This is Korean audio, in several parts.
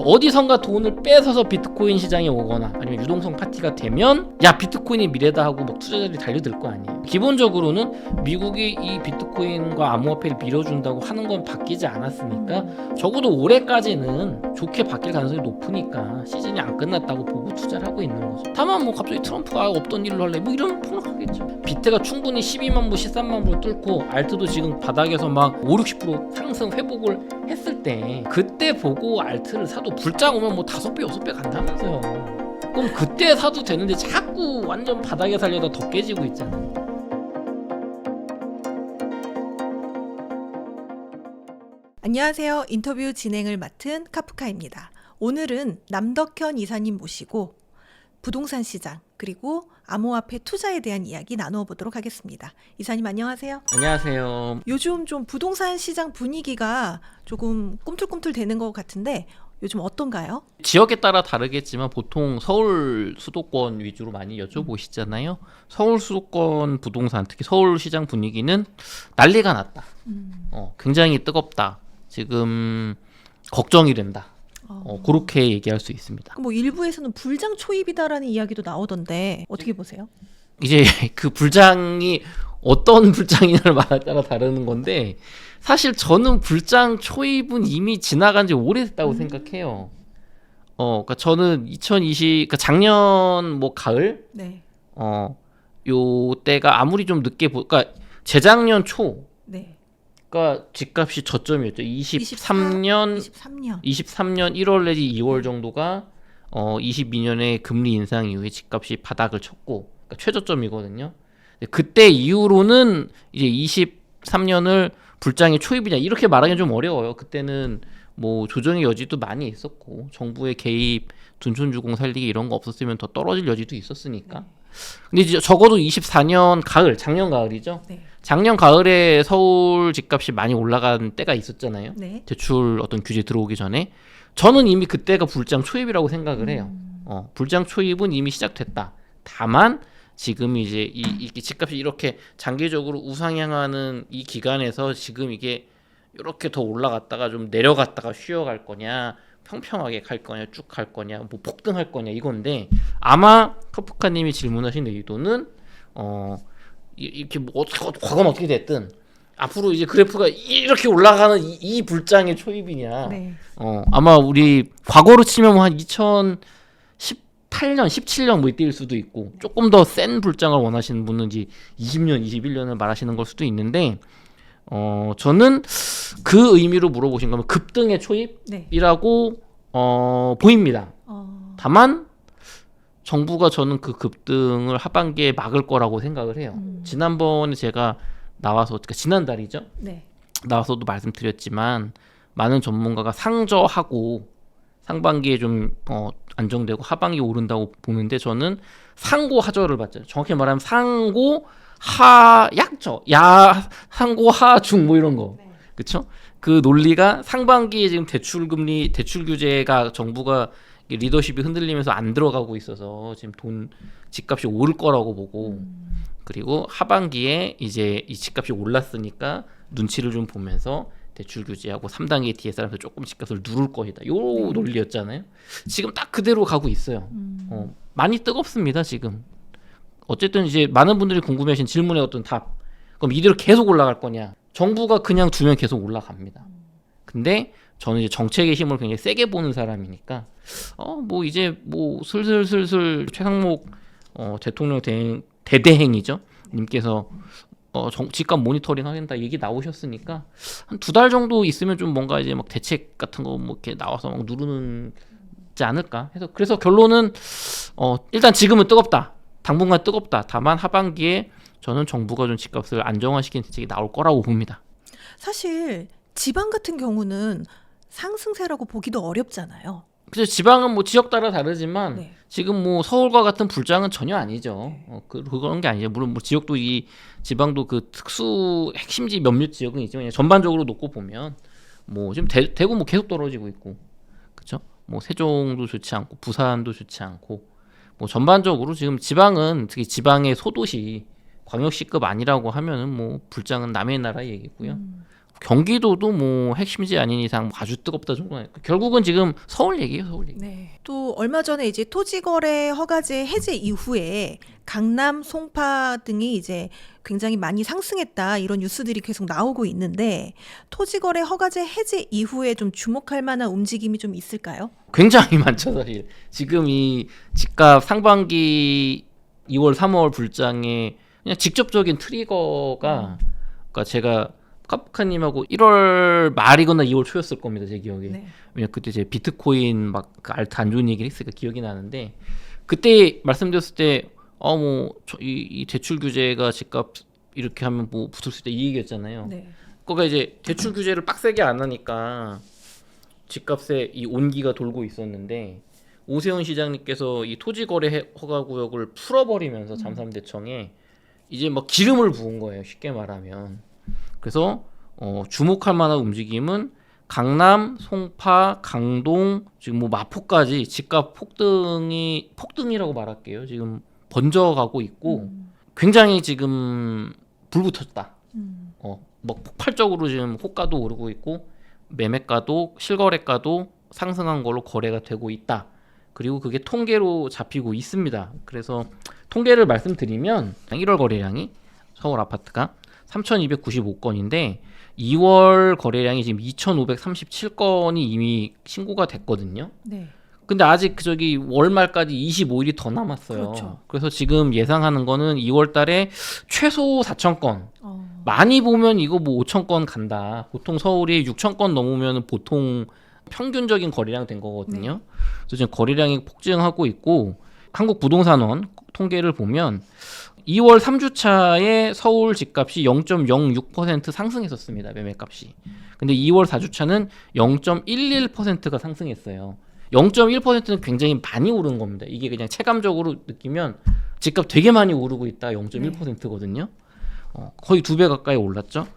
어디선가 돈을 뺏어서 비트코인 시장에 오거나 아니면 유동성 파티가 되면 야 비트코인이 미래다 하고 뭐 투자자들이 달려들 거 아니에요. 기본적으로는 미국이 이 비트코인과 암호화폐를 밀어준다고 하는 건 바뀌지 않았으니까 적어도 올해까지는 좋게 바뀔 가능성이 높으니까 시즌이 안 끝났다고 보고 투자를 하고 있는 거죠. 다만 뭐 갑자기 트럼프가 없던 일로 할래 뭐 이러면 폭락하겠죠. 비트가 충분히 12만 부 13만 부를 뚫고 알트도 지금 바닥에서 막 5, 60% 상승 회복을 했을 때 그때 보고 알트를 사도 불장 오면 뭐 5배 6배 간다면서요. 그럼 그때 사도 되는데 자꾸 완전 바닥에 살려다 더 깨지고 있잖아요. 안녕하세요. 인터뷰 진행을 맡은 카프카입니다. 오늘은 남덕현 이사님 모시고 부동산 시장 그리고 암호화폐 투자에 대한 이야기 나누어 보도록 하겠습니다. 이사님 안녕하세요. 안녕하세요. 요즘 좀 부동산 시장 분위기가 조금 꿈틀꿈틀 되는 것 같은데 요즘 어떤가요? 지역에 따라 다르겠지만 보통 서울 수도권 위주로 많이 여쭤보시잖아요. 서울 수도권 부동산 특히 서울 시장 분위기는 난리가 났다. 굉장히 뜨겁다. 지금 걱정이 된다. 그렇게 얘기할 수 있습니다. 뭐 일부에서는 불장 초입이다라는 이야기도 나오던데 어떻게 보세요? 이제 그 불장이 어떤 불장이냐를 말에 따라 다르는 건데 사실 저는 불장 초입은 이미 지나간 지 오래됐다고 생각해요. 그러니까 저는 2020, 그러니까 작년 뭐 가을, 네. 요 때가 아무리 좀 늦게 그러니까 재작년 초, 네. 그러니까 집값이 저점이었죠. 23년 1월 내지 2월 정도가 22년에 금리 인상 이후에 집값이 바닥을 쳤고 그러니까 최저점이거든요. 그때 이후로는 이제 23년을 불장의 초입이냐 이렇게 말하기는 좀 어려워요. 그때는 뭐 조정의 여지도 많이 있었고 정부의 개입, 둔촌주공 살리기 이런 거 없었으면 더 떨어질 여지도 있었으니까. 근데 이제 적어도 24년 가을, 작년 가을이죠. 네. 작년 가을에 서울 집값이 많이 올라간 때가 있었잖아요. 네. 대출 어떤 규제 들어오기 전에 저는 이미 그때가 불장 초입이라고 생각을 해요. 불장 초입은 이미 시작됐다. 다만 지금 이제 이 집값이 이렇게 장기적으로 우상향하는 이 기간에서 지금 이게 이렇게 더 올라갔다가 좀 내려갔다가 쉬어갈 거냐, 평평하게 갈 거냐, 쭉 갈 거냐, 뭐 폭등할 거냐 이건데 아마 카프카님이 질문하신 의도는 이렇게 뭐 과거는 어떻게 됐든 앞으로 이제 그래프가 이렇게 올라가는 이 불장의 초입이냐. 네. 아마 우리 과거로 치면 뭐 한 2018년, 17년 뭐 이때일 수도 있고 조금 더 센 불장을 원하시는 분은 이제 20년, 21년을 말하시는 걸 수도 있는데 저는 그 의미로 물어보신 거면 급등의 초입이라고 보입니다. 다만 정부가 저는 그 급등을 하반기에 막을 거라고 생각을 해요. 지난번에 제가 나와서 그러니까 지난달이죠. 네. 나와서도 말씀드렸지만 많은 전문가가 상저하고 상반기에 좀 안정되고 하반기 오른다고 보는데 저는 상고 하저를 봤죠. 정확히 말하면 상고 하약저, 상고 하중 뭐 이런 거, 네. 그렇죠? 그 논리가 상반기에 지금 대출 규제가 정부가 리더십이 흔들리면서 안 들어가고 있어서 지금 집값이 오를 거라고 보고 그리고 하반기에 이제 이 집값이 올랐으니까 눈치를 좀 보면서 대출 규제하고 3단계 DSR하면서 조금 집값을 누를 것이다. 요 논리였잖아요. 지금 딱 그대로 가고 있어요. 많이 뜨겁습니다 지금. 어쨌든 이제 많은 분들이 궁금해하신 질문의 어떤 답. 그럼 이대로 계속 올라갈 거냐? 정부가 그냥 두면 계속 올라갑니다. 근데 저는 이제 정책의 힘을 굉장히 세게 보는 사람이니까 뭐 이제 뭐 슬슬 최상목 대통령 대대행이죠. 님께서 집값 모니터링 하겠다 얘기 나오셨으니까 한 2달 정도 있으면 좀 뭔가 이제 막 대책 같은 거 뭐 이렇게 나와서 막 누르지 않을까 해서 그래서 결론은 일단 지금은 뜨겁다. 당분간 뜨겁다. 다만 하반기에 저는 정부가 좀 집값을 안정화시키는 대책이 나올 거라고 봅니다. 사실 지방 같은 경우는 상승세라고 보기도 어렵잖아요. 그래서 지방은 뭐 지역 따라 다르지만 네. 지금 뭐 서울과 같은 불장은 전혀 아니죠. 그런 게 아니죠. 물론 뭐 지역도 이 지방도 그 특수 핵심지 몇몇 지역은 있지만 전반적으로 놓고 보면 뭐 지금 대구 뭐 계속 떨어지고 있고, 그렇죠? 뭐 세종도 좋지 않고 부산도 좋지 않고 뭐 전반적으로 지금 지방은 특히 지방의 소도시 광역시급 아니라고 하면은 뭐 불장은 남의 나라 얘기고요. 경기도도 뭐 핵심지 아닌 이상 아주 뜨겁다 정도. 결국은 지금 서울 얘기예요, 서울 얘기. 네. 또 얼마 전에 이제 토지거래 허가제 해제 이후에 강남, 송파 등이 이제 굉장히 많이 상승했다 이런 뉴스들이 계속 나오고 있는데 토지거래 허가제 해제 이후에 좀 주목할 만한 움직임이 좀 있을까요? 굉장히 많죠, 사실. 지금 이 집값 상반기 2월, 3월 불장의 그냥 직접적인 트리거가 그러니까 제가 카프카님하고 1월 말이거나 2월 초였을 겁니다, 제 기억에. 네. 왜냐면 그때 제 비트코인 막 그 알트 안 좋은 얘기를 했으니까 기억이 나는데 그때 말씀드렸을 때 이 대출 규제가 집값 이렇게 하면 뭐 붙을 수 있다 이 얘기였잖아요. 네. 그러니까 이제 대출 규제를 빡세게 안 하니까 집값에 이 온기가 돌고 있었는데 오세훈 시장님께서 이 토지거래 허가 구역을 풀어버리면서 잠삼대청에 이제 막 기름을 부은 거예요, 쉽게 말하면. 그래서 주목할 만한 움직임은 강남, 송파, 강동, 지금 뭐 마포까지 집값 폭등이라고 말할게요. 지금 번져가고 있고 굉장히 지금 불붙었다. 막 폭발적으로 지금 호가도 오르고 있고 매매가도 실거래가도 상승한 걸로 거래가 되고 있다. 그리고 그게 통계로 잡히고 있습니다. 그래서 통계를 말씀드리면 1월 거래량이 서울 아파트가 3,295건인데 2월 거래량이 지금 2,537건이 이미 신고가 됐거든요. 네. 근데 아직 저기 월말까지 25일이 더 남았어요. 그렇죠. 그래서 지금 예상하는 거는 2월 달에 최소 4,000건. 어. 많이 보면 이거 뭐 5,000건 간다. 보통 서울이 6,000건 넘으면 보통 평균적인 거래량 된 거거든요. 그래서 지금 거래량이 폭증하고 있고 한국부동산원 통계를 보면 2월 3주차에 서울 집값이 0.06% 상승했었습니다. 매매값이. 근데 2월 4주차는 0.11%가 상승했어요. 0.1%는 굉장히 많이 오른 겁니다. 이게 그냥 체감적으로 느끼면 집값 되게 많이 오르고 있다. 0.1%거든요. 거의 2배 가까이 올랐죠.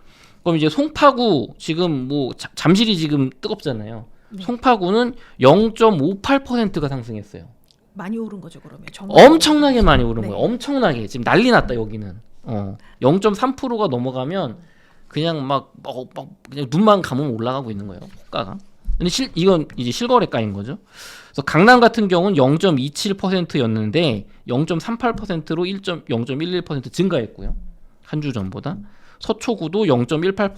그럼 이제 송파구 지금 뭐 잠실이 지금 뜨겁잖아요. 네. 송파구는 0.58%가 상승했어요. 많이 오른 거죠, 그러면. 정말. 엄청나게 많이 오른 네. 거예요. 엄청나게. 지금 난리 났다, 여기는. 0.3%가 넘어가면 그냥 막 그냥 눈만 감으면 올라가고 있는 거예요, 호가가. 근데 이건 이제 실거래가인 거죠. 그래서 강남 같은 경우는 0.27%였는데 0.38%로 0.11% 증가했고요. 한 주 전보다. 서초구도 0.18%,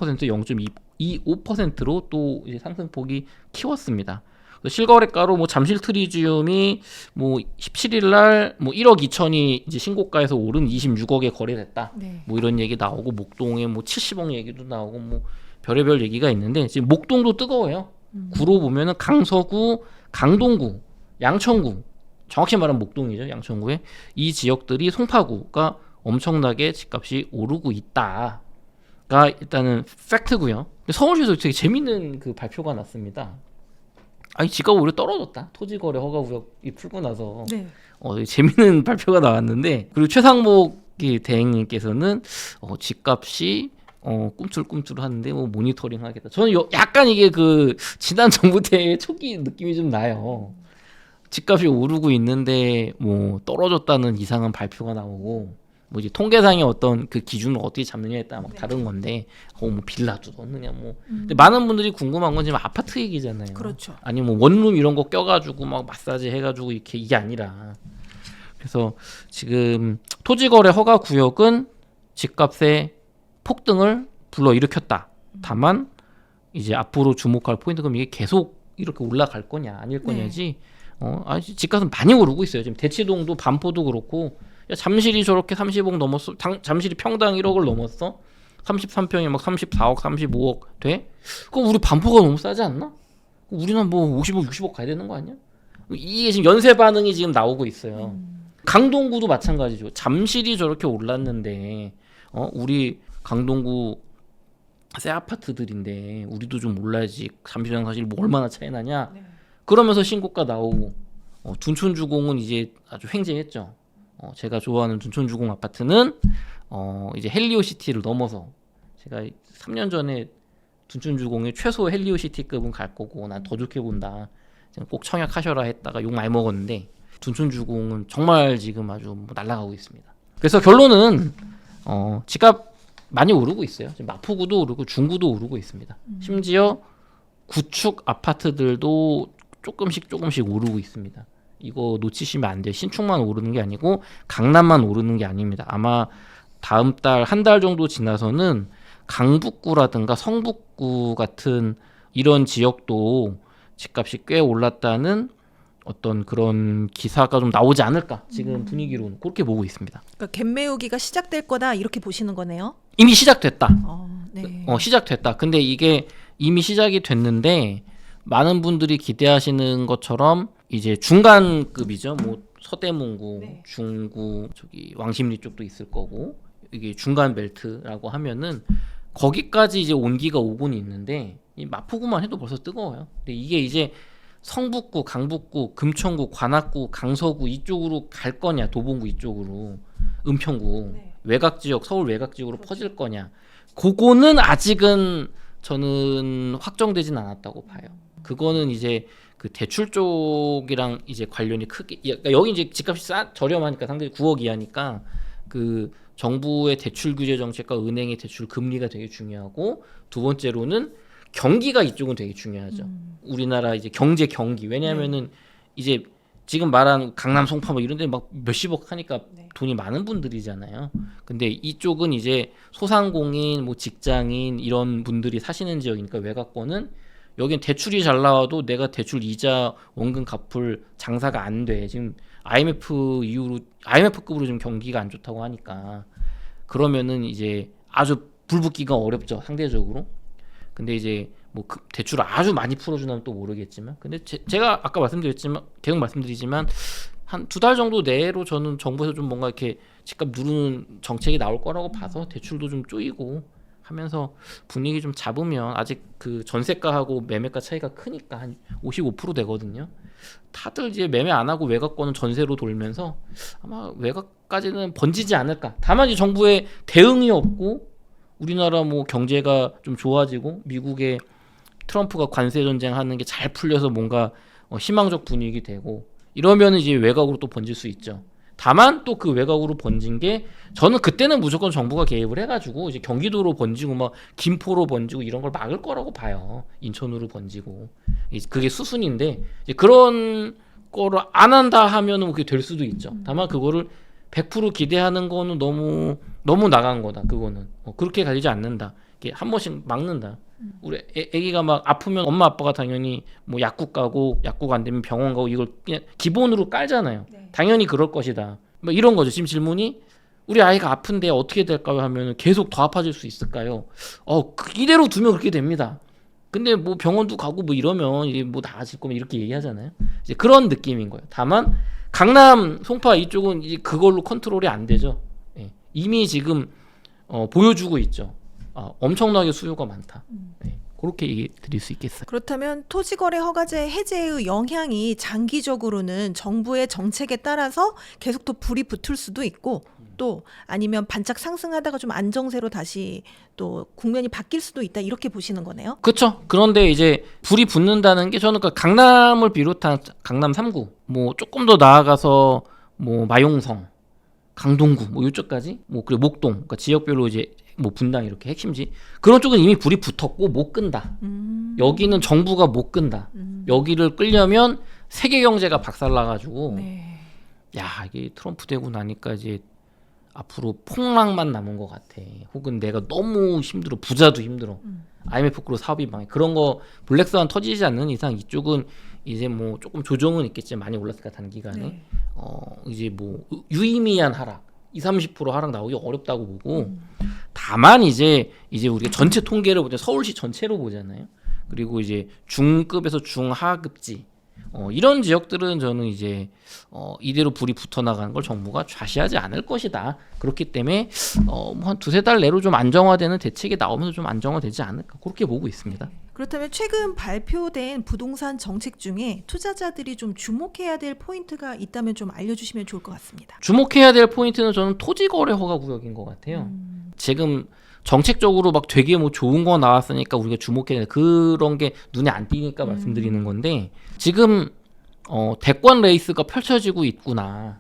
0.25%로 또 이제 상승폭이 키웠습니다. 실거래가로 뭐 잠실 트리지움이 뭐 17일 날 뭐 1억 2천이 이제 신고가에서 오른 26억에 거래됐다. 네. 뭐 이런 얘기 나오고 목동에 뭐 70억 얘기도 나오고 뭐 별의별 얘기가 있는데 지금 목동도 뜨거워요. 구로 보면은 강서구, 강동구, 양천구, 정확히 말하면 목동이죠. 양천구에 이 지역들이 송파구가 엄청나게 집값이 오르고 있다가 일단은 팩트고요. 근데 서울시에서 되게 재밌는 그 발표가 났습니다. 아니 집값 오히려 떨어졌다. 토지거래 허가 구역이 풀고 나서 네. 되게 재밌는 발표가 나왔는데 그리고 최상목 대행님께서는 집값이 꿈틀꿈틀하는데 뭐 모니터링 하겠다. 저는 약간 이게 그 지난 정부 때 초기 느낌이 좀 나요. 집값이 오르고 있는데 뭐 떨어졌다는 이상한 발표가 나오고 뭐 이제 통계상의 어떤 그 기준을 어떻게 잡느냐에 따라 막 다른 건데 뭐 빌라도 넣느냐 뭐 근데 많은 분들이 궁금한 건 지금 아파트 얘기잖아요. 그렇죠. 아니면 뭐 원룸 이런 거 껴가지고 막 마사지 해가지고 이게 아니라 그래서 지금 토지거래 허가 구역은 집값의 폭등을 불러일으켰다. 다만 이제 앞으로 주목할 포인트는 이게 계속 이렇게 올라갈 거냐 아닐 거냐지. 집값은 많이 오르고 있어요. 지금 대치동도 반포도 그렇고 야, 잠실이 저렇게 30억 넘었어. 잠실이 평당 1억을 넘었어. 33평에 막 34억, 35억 돼? 그럼 우리 반포가 너무 싸지 않나? 우리는 뭐 50억, 60억 가야 되는 거 아니야? 이게 지금 연쇄 반응이 지금 나오고 있어요. 강동구도 마찬가지죠. 잠실이 저렇게 올랐는데 우리 강동구 새 아파트들인데 우리도 좀 올라야지. 잠실이랑 사실 뭐 얼마나 차이 나냐? 네. 그러면서 신고가 나오고 둔촌주공은 이제 아주 횡재했죠. 제가 좋아하는 둔촌주공 아파트는 이제 헬리오시티를 넘어서 제가 3년 전에 둔촌주공의 최소 헬리오시티급은 갈 거고 난 더 좋게 본다. 꼭 청약하셔라 했다가 욕 많이 먹었는데 둔촌주공은 정말 지금 아주 뭐 날아가고 있습니다. 그래서 결론은 집값 많이 오르고 있어요. 지금 마포구도 오르고 중구도 오르고 있습니다. 심지어 구축 아파트들도 조금씩 오르고 있습니다. 이거 놓치시면 안 돼요. 신축만 오르는 게 아니고 강남만 오르는 게 아닙니다. 아마 다음 달 한 달 정도 지나서는 강북구라든가 성북구 같은 이런 지역도 집값이 꽤 올랐다는 어떤 그런 기사가 좀 나오지 않을까 지금 분위기로는 그렇게 보고 있습니다. 그러니까 갭매우기가 시작될 거다 이렇게 보시는 거네요. 이미 시작됐다. 네. 시작됐다. 근데 이게 이미 시작이 됐는데 많은 분들이 기대하시는 것처럼 이제 중간급이죠. 뭐 서대문구, 네. 중구, 저기 왕십리 쪽도 있을 거고 이게 중간 벨트라고 하면은 거기까지 이제 온기가 오곤 있는데 이 마포구만 해도 벌써 뜨거워요. 근데 이게 이제 성북구, 강북구, 금천구, 관악구, 강서구 이쪽으로 갈 거냐, 도봉구 이쪽으로, 은평구 네. 외곽 지역, 서울 외곽 지역으로 퍼질 거냐, 그거는 아직은 저는 확정되진 않았다고 봐요. 그거는 이제 그 대출 쪽이랑 이제 관련이 크게, 여기 이제 집값이 저렴하니까 상당히 9억 이하니까 그 정부의 대출 규제 정책과 은행의 대출 금리가 되게 중요하고, 두 번째로는 경기가 이쪽은 되게 중요하죠. 우리나라 이제 경제 경기. 왜냐하면은 이제 지금 말한 강남 송파 뭐 이런 데 막 몇십억 하니까 네. 돈이 많은 분들이잖아요. 근데 이쪽은 이제 소상공인, 뭐 직장인 이런 분들이 사시는 지역이니까 외곽권은 여긴 대출이 잘 나와도 내가 대출 이자 원금 갚을 장사가 안 돼. 지금 IMF 이후로 IMF급으로 좀 경기가 안 좋다고 하니까 그러면은 이제 아주 불붙기가 어렵죠, 상대적으로. 근데 이제 뭐 대출을 아주 많이 풀어주면 또 모르겠지만, 근데 제가 아까 계속 말씀드리지만 한 2달 정도 내로 저는 정부에서 좀 뭔가 이렇게 집값 누르는 정책이 나올 거라고 봐서 대출도 좀 쪼이고 하면서 분위기 좀 잡으면, 아직 그 전세가하고 매매가 차이가 크니까 한 55% 되거든요. 다들 이제 매매 안 하고 외곽권은 전세로 돌면서 아마 외곽까지는 번지지 않을까. 다만 이 정부의 대응이 없고 우리나라 뭐 경제가 좀 좋아지고 미국의 트럼프가 관세 전쟁하는 게 잘 풀려서 뭔가 희망적 분위기 되고 이러면 이제 외곽으로 또 번질 수 있죠. 다만 또 그 외곽으로 번진 게, 저는 그때는 무조건 정부가 개입을 해가지고 이제 경기도로 번지고 막 김포로 번지고 이런 걸 막을 거라고 봐요. 인천으로 번지고 그게 수순인데, 이제 그런 거를 안 한다 하면은 그게 될 수도 있죠. 다만 그거를 100% 기대하는 거는 너무 나간 거다. 그거는 그렇게 가지 않는다. 한 번씩 막는다. 우리 애기가 막 아프면 엄마 아빠가 당연히 뭐 약국 가고, 약국 안 되면 병원 가고, 이걸 그냥 기본으로 깔잖아요. 네. 당연히 그럴 것이다. 뭐 이런 거죠. 지금 질문이 우리 아이가 아픈데 어떻게 될까요? 하면 계속 더 아파질 수 있을까요? 이대로 두면 그렇게 됩니다. 근데 뭐 병원도 가고 뭐 이러면 이게 뭐 나아질 거면 이렇게 얘기하잖아요. 이제 그런 느낌인 거예요. 다만 강남, 송파 이쪽은 이제 그걸로 컨트롤이 안 되죠. 예. 이미 지금 보여주고 있죠. 엄청나게 수요가 많다. 네, 그렇게 얘기 드릴 수 있겠어요. 그렇다면 토지거래 허가제 해제의 영향이 장기적으로는 정부의 정책에 따라서 계속 더 불이 붙을 수도 있고, 또 아니면 반짝 상승하다가 좀 안정세로 다시 또 국면이 바뀔 수도 있다, 이렇게 보시는 거네요. 그렇죠. 그런데 이제 불이 붙는다는 게, 저는 그 강남을 비롯한 강남 3구, 뭐 조금 더 나아가서 뭐 마용성, 강동구 뭐 이쪽까지, 뭐 그리고 목동, 그러니까 지역별로 이제 뭐 분당 이렇게 핵심지, 그런 쪽은 이미 불이 붙었고 못 끈다. 여기는 정부가 못 끈다. 여기를 끌려면 세계 경제가 박살나가지고, 네. 야, 이게 트럼프 되고 나니까 이제 앞으로 폭락만 남은 것 같아. 혹은 내가 너무 힘들어, 부자도 힘들어, IMF급으로 사업이 망해, 그런 거 블랙스완 터지지 않는 이상 이쪽은 이제 뭐 조금 조정은 있겠지만 많이 올랐을까 단기간에. 네. 이제 뭐 유의미한 하락, 20-30% 하락 나오기 어렵다고 보고, 다만 이제 우리가 전체 통계를 보자, 서울시 전체로 보잖아요. 그리고 이제 중급에서 중하급지, 이런 지역들은 저는 이제 이대로 불이 붙어나가는 걸 정부가 좌시하지 않을 것이다. 그렇기 때문에 뭐 한 2-3달 내로 좀 안정화되는 대책이 나오면서 좀 안정화되지 않을까, 그렇게 보고 있습니다. 그렇다면 최근 발표된 부동산 정책 중에 투자자들이 좀 주목해야 될 포인트가 있다면 좀 알려주시면 좋을 것 같습니다. 주목해야 될 포인트는 저는 토지거래 허가 구역인 것 같아요. 지금 정책적으로 막 되게 뭐 좋은 거 나왔으니까 우리가 주목해야 돼, 그런 게 눈에 안 띄니까 말씀드리는 건데, 지금 대권 레이스가 펼쳐지고 있구나.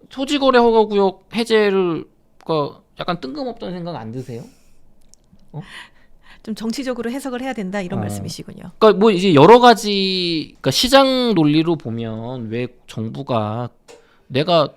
토지거래 허가 구역 해제를 약간 뜬금없다는 생각 안 드세요? 좀 정치적으로 해석을 해야 된다 이런 말씀이시군요. 그러니까 뭐 이제 여러 가지 그러니까 시장 논리로 보면 왜 정부가 내가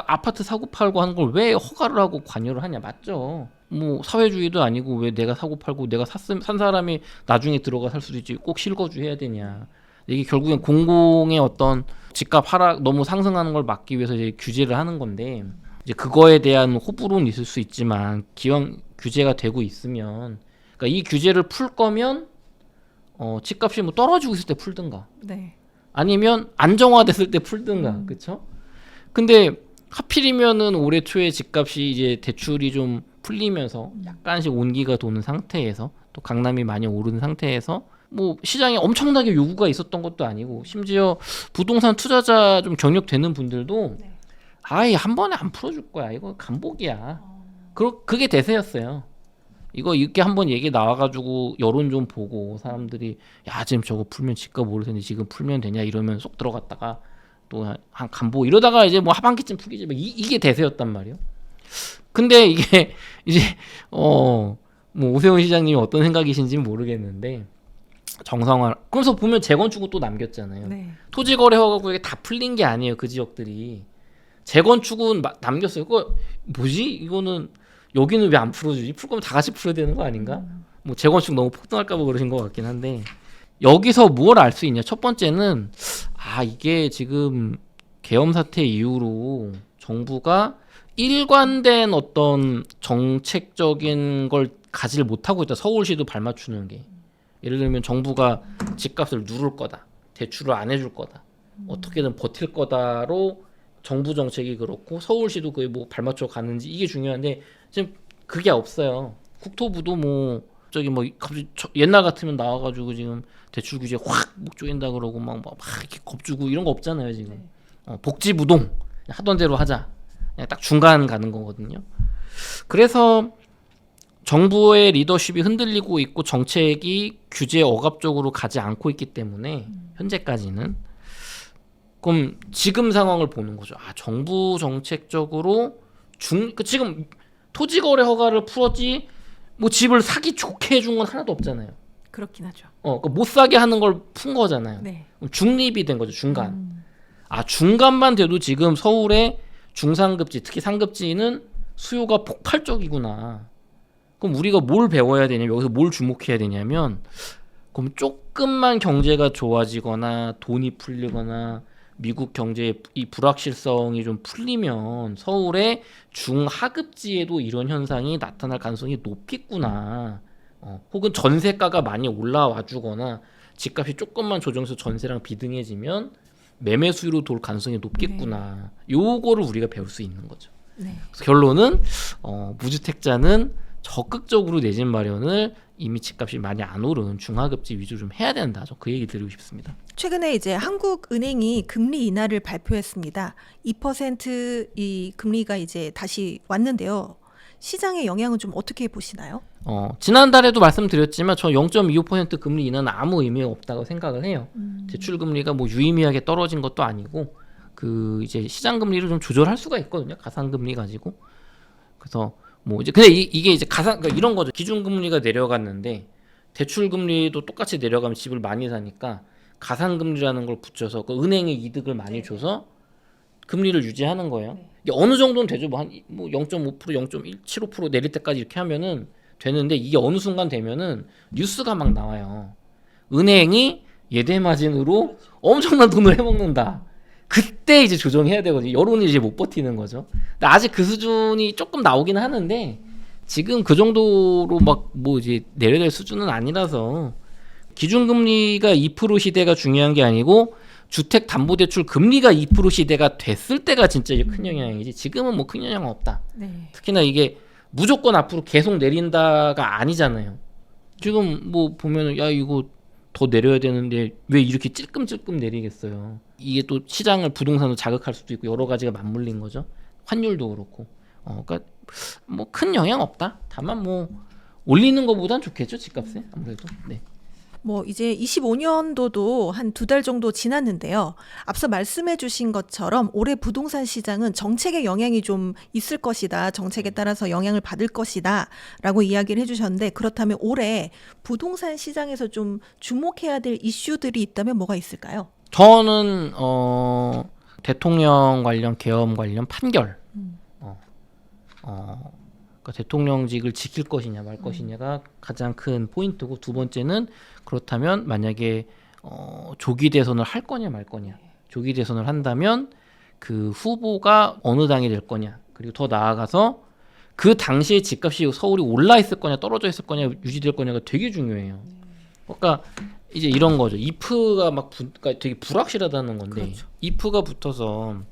아파트 사고 팔고 하는 걸 왜 허가를 하고 관여를 하냐 맞죠? 뭐 사회주의도 아니고 왜 내가 사고 팔고 내가 산 사람이 나중에 들어가 살 수도 있지 꼭 실거주해야 되냐? 이게 결국엔 공공의 어떤 집값 하락 너무 상승하는 걸 막기 위해서 이제 규제를 하는 건데 이제 그거에 대한 호불호는 있을 수 있지만 기왕 규제가 되고 있으면 그러니까 이 규제를 풀 거면 집값이 뭐 떨어지고 있을 때 풀든가 네. 아니면 안정화됐을 때 풀든가 그쵸? 근데 하필이면은 올해 초에 집값이 이제 대출이 좀 풀리면서 약간씩 온기가 도는 상태에서 또 강남이 많이 오른 상태에서 뭐 시장에 엄청나게 요구가 있었던 것도 아니고 심지어 부동산 투자자 좀 경력되는 분들도 네. 아예 한 번에 안 풀어줄 거야 이거 간복이야 그게 대세였어요. 이거 이렇게 한번 얘기 나와가지고 여론 좀 보고 사람들이 야 지금 저거 풀면 집값 오를 텐데 지금 풀면 되냐 이러면 쏙 들어갔다가 또 한 간보 이러다가 이제 뭐 하반기쯤 풀기지 이게 대세였단 말이에요. 근데 이게 이제 뭐 오세훈 시장님이 어떤 생각이신지는 모르겠는데 정상화 그래서 보면 재건축은 또 남겼잖아요. 네. 토지거래허가구역에 다 풀린 게 아니에요. 그 지역들이 재건축은 남겼어요. 그거 뭐지 이거는 여기는 왜 안 풀어주지? 풀 거면 다 같이 풀어야 되는 거 아닌가? 뭐 재건축 너무 폭등할까봐 그러신 것 같긴 한데 여기서 뭘 알 수 있냐? 첫 번째는 이게 지금 계엄 사태 이후로 정부가 일관된 어떤 정책적인 걸 가지를 못하고 있다. 서울시도 발맞추는 게 예를 들면 정부가 집값을 누를 거다. 대출을 안 해줄 거다. 어떻게든 버틸 거다로 정부 정책이 그렇고 서울시도 그게 뭐 발맞춰 가는지 이게 중요한데 지금 그게 없어요. 국토부도 뭐 저기 뭐 갑자기 옛날 같으면 나와가지고 지금 대출 규제 확 목 조인다 그러고 막 이렇게 겁주고 이런 거 없잖아요 지금. 복지부동 하던 대로 하자. 그냥 딱 중간 가는 거거든요. 그래서 정부의 리더십이 흔들리고 있고 정책이 규제 억압적으로 가지 않고 있기 때문에 현재까지는 그럼 지금 상황을 보는 거죠. 정부 정책적으로 지금 토지거래 허가를 풀었지 뭐 집을 사기 좋게 해준 건 하나도 없잖아요. 그렇긴 하죠. 그러니까 못 사게 하는 걸 푼 거잖아요. 네. 중립이 된 거죠. 중간. 중간만 돼도 지금 서울의 중상급지 특히 상급지는 수요가 폭발적이구나. 그럼 우리가 뭘 배워야 되냐면 여기서 뭘 주목해야 되냐면 그럼 조금만 경제가 좋아지거나 돈이 풀리거나 미국 경제의 이 불확실성이 좀 풀리면 서울의 중하급지에도 이런 현상이 나타날 가능성이 높겠구나. 혹은 전세가가 많이 올라와 주거나 집값이 조금만 조정해서 전세랑 비등해지면 매매 수요로 돌 가능성이 높겠구나. 요거를 우리가 배울 수 있는 거죠. 네. 그래서 결론은 무주택자는 적극적으로 내 집 마련을 이미 집값이 많이 안 오른 중하급지 위주로 좀 해야 된다. 저 그 얘기 드리고 싶습니다. 최근에 이제 한국은행이 금리 인하를 발표했습니다. 2%이 금리가 이제 다시 왔는데요. 시장의 영향은 좀 어떻게 보시나요? 지난달에도 말씀드렸지만 저 0.25% 금리 인하는 아무 의미가 없다고 생각을 해요. 대출 금리가 뭐 유의미하게 떨어진 것도 아니고 그 이제 시장 금리를 좀 조절할 수가 있거든요. 가상 금리 가지고. 그래서 뭐 이제 근데 이게 이제 그러니까 이런 거죠. 기준 금리가 내려갔는데 대출 금리도 똑같이 내려가면 집을 많이 사니까 가상 금리라는 걸 붙여서 그 은행에 이득을 많이 줘서 금리를 유지하는 거예요. 이게 어느 정도는 되죠. 뭐 한 0.5%, 0.175% 내릴 때까지 이렇게 하면은 되는데 이게 어느 순간 되면은 뉴스가 막 나와요. 은행이 예대 마진으로 엄청난 돈을 해먹는다. 그때 이제 조정해야 되거든요. 여론이 이제 못 버티는 거죠. 근데 아직 그 수준이 조금 나오긴 하는데 지금 그 정도로 막 뭐 이제 내려낼 수준은 아니라서 기준금리가 2% 시대가 중요한 게 아니고 주택담보대출 금리가 2% 시대가 됐을 때가 진짜 이제 큰 영향이지 지금은 뭐 큰 영향은 없다. 네. 특히나 이게 무조건 앞으로 계속 내린다가 아니잖아요. 지금 뭐 보면은 야 이거 더 내려야 되는데 왜 이렇게 찔끔찔끔 내리겠어요. 이게 또 시장을 부동산으로 자극할 수도 있고 여러 가지가 맞물린 거죠. 환율도 그렇고. 그러니까 뭐 큰 영향 없다. 다만 뭐 올리는 것보단 좋겠죠 집값에 아무래도. 네. 뭐 이제 25년도도 한 2달 정도 지났는데요. 앞서 말씀해 주신 것처럼 올해 부동산 시장은 정책의 영향이 좀 있을 것이다. 정책에 따라서 영향을 받을 것이다. 라고 이야기를 해주셨는데 그렇다면 올해 부동산 시장에서 좀 주목해야 될 이슈들이 있다면 뭐가 있을까요? 저는 대통령 관련 계엄 관련 판결 그러니까 대통령직을 지킬 것이냐 말 것이냐가 가장 큰 포인트고 두 번째는 그렇다면 만약에 조기 대선을 할 거냐 말 거냐 조기 대선을 한다면 그 후보가 어느 당이 될 거냐 그리고 더 나아가서 그 당시에 집값이 서울이 올라 있을 거냐 떨어져 있을 거냐 유지될 거냐가 되게 중요해요. 그러니까 이제 이런 거죠. if가 그러니까 되게 불확실하다는 건데 그렇죠. if가 붙어서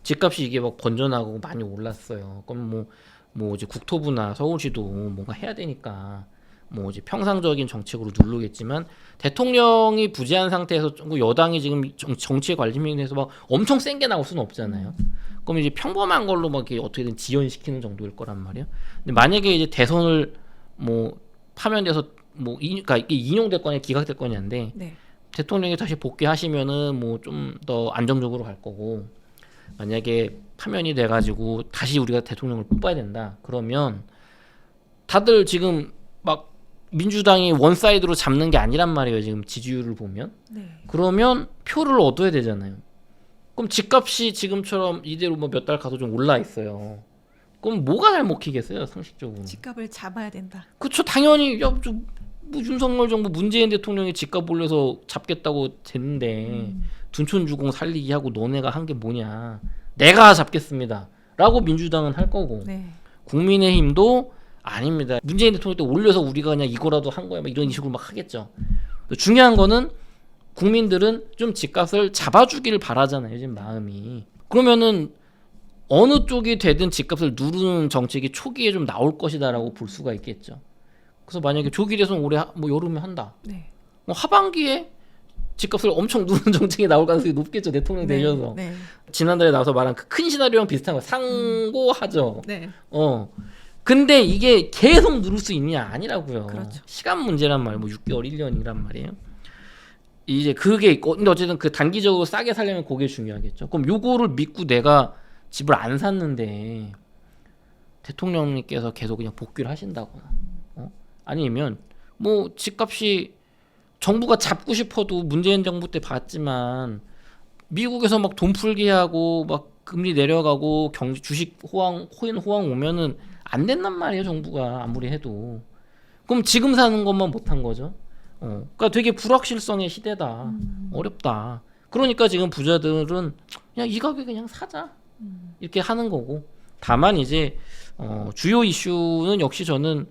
집값이 이게 막 번져나가고 많이 올랐어요. 그럼 뭐 이제 국토부나 서울시도 뭔가 해야 되니까 뭐 이제 평상적인 정책으로 누르겠지만 대통령이 부재한 상태에서 여당이 지금 정치에 관심이 돼서 막 엄청 센 게 나올 수는 없잖아요. 그럼 이제 평범한 걸로 막 이렇게 어떻게든 지연시키는 정도일 거란 말이에요. 근데 만약에 이제 대선을 뭐 파면돼서 그러니까 이게 인용될 거냐 기각될 거냐인데 네. 대통령이 다시 복귀하시면은 뭐 좀 더 안정적으로 갈 거고 만약에 파면이 돼가지고 다시 우리가 대통령을 뽑아야 된다 그러면 다들 지금 막 민주당이 원사이드로 잡는 게 아니란 말이에요. 지금 지지율을 보면 네. 그러면 표를 얻어야 되잖아요. 그럼 집값이 지금처럼 이대로 뭐 몇 달 가도 좀 올라 있어요. 그럼 뭐가 잘 먹히겠어요 상식적으로. 집값을 잡아야 된다. 그렇죠. 당연히 뭐 윤석열 정부 문재인 대통령이 집값 올려서 잡겠다고 됐는데 둔촌주공 살리기 하고 너네가 한 게 뭐냐 내가 잡겠습니다 라고 민주당은 할 거고 네. 국민의힘도 아닙니다 문재인 대통령 때 올려서 우리가 그냥 이거라도 한 거야 막 이런 식으로 막 하겠죠. 중요한 거는 국민들은 좀 집값을 잡아주길 바라잖아요 지금 마음이. 그러면은 어느 쪽이 되든 집값을 누르는 정책이 초기에 좀 나올 것이다라고 볼 수가 있겠죠. 그래서 만약에 조기 대선 올해 뭐 여름에 한다. 네. 뭐 하반기에 집값을 엄청 누르는 정책이 나올 가능성이 높겠죠. 대통령이 되셔서. 네. 지난달에 나와서 말한 그 큰 시나리오랑 비슷한 거 상고하죠. 네. 근데 이게 계속 누를 수 있냐 아니라고요. 그렇죠. 시간 문제란 말이에요. 뭐 6개월, 1년이란 말이에요. 이제 그게 있고 근데 어쨌든 그 단기적으로 싸게 살려면 그게 중요하겠죠. 그럼 요거를 믿고 내가 집을 안 샀는데 대통령님께서 계속 그냥 복귀를 하신다거나 아니면 뭐 집값이 정부가 잡고 싶어도 문재인 정부 때 봤지만 미국에서 막 돈 풀기 하고 막 금리 내려가고 경제 주식 코인 호황 오면은 안 된단 말이에요 정부가 아무리 해도. 그럼 지금 사는 것만 못한 거죠. 그러니까 되게 불확실성의 시대다. 어렵다. 그러니까 지금 부자들은 그냥 이 가격에 그냥 사자 이렇게 하는 거고. 다만 이제 주요 이슈는 역시 저는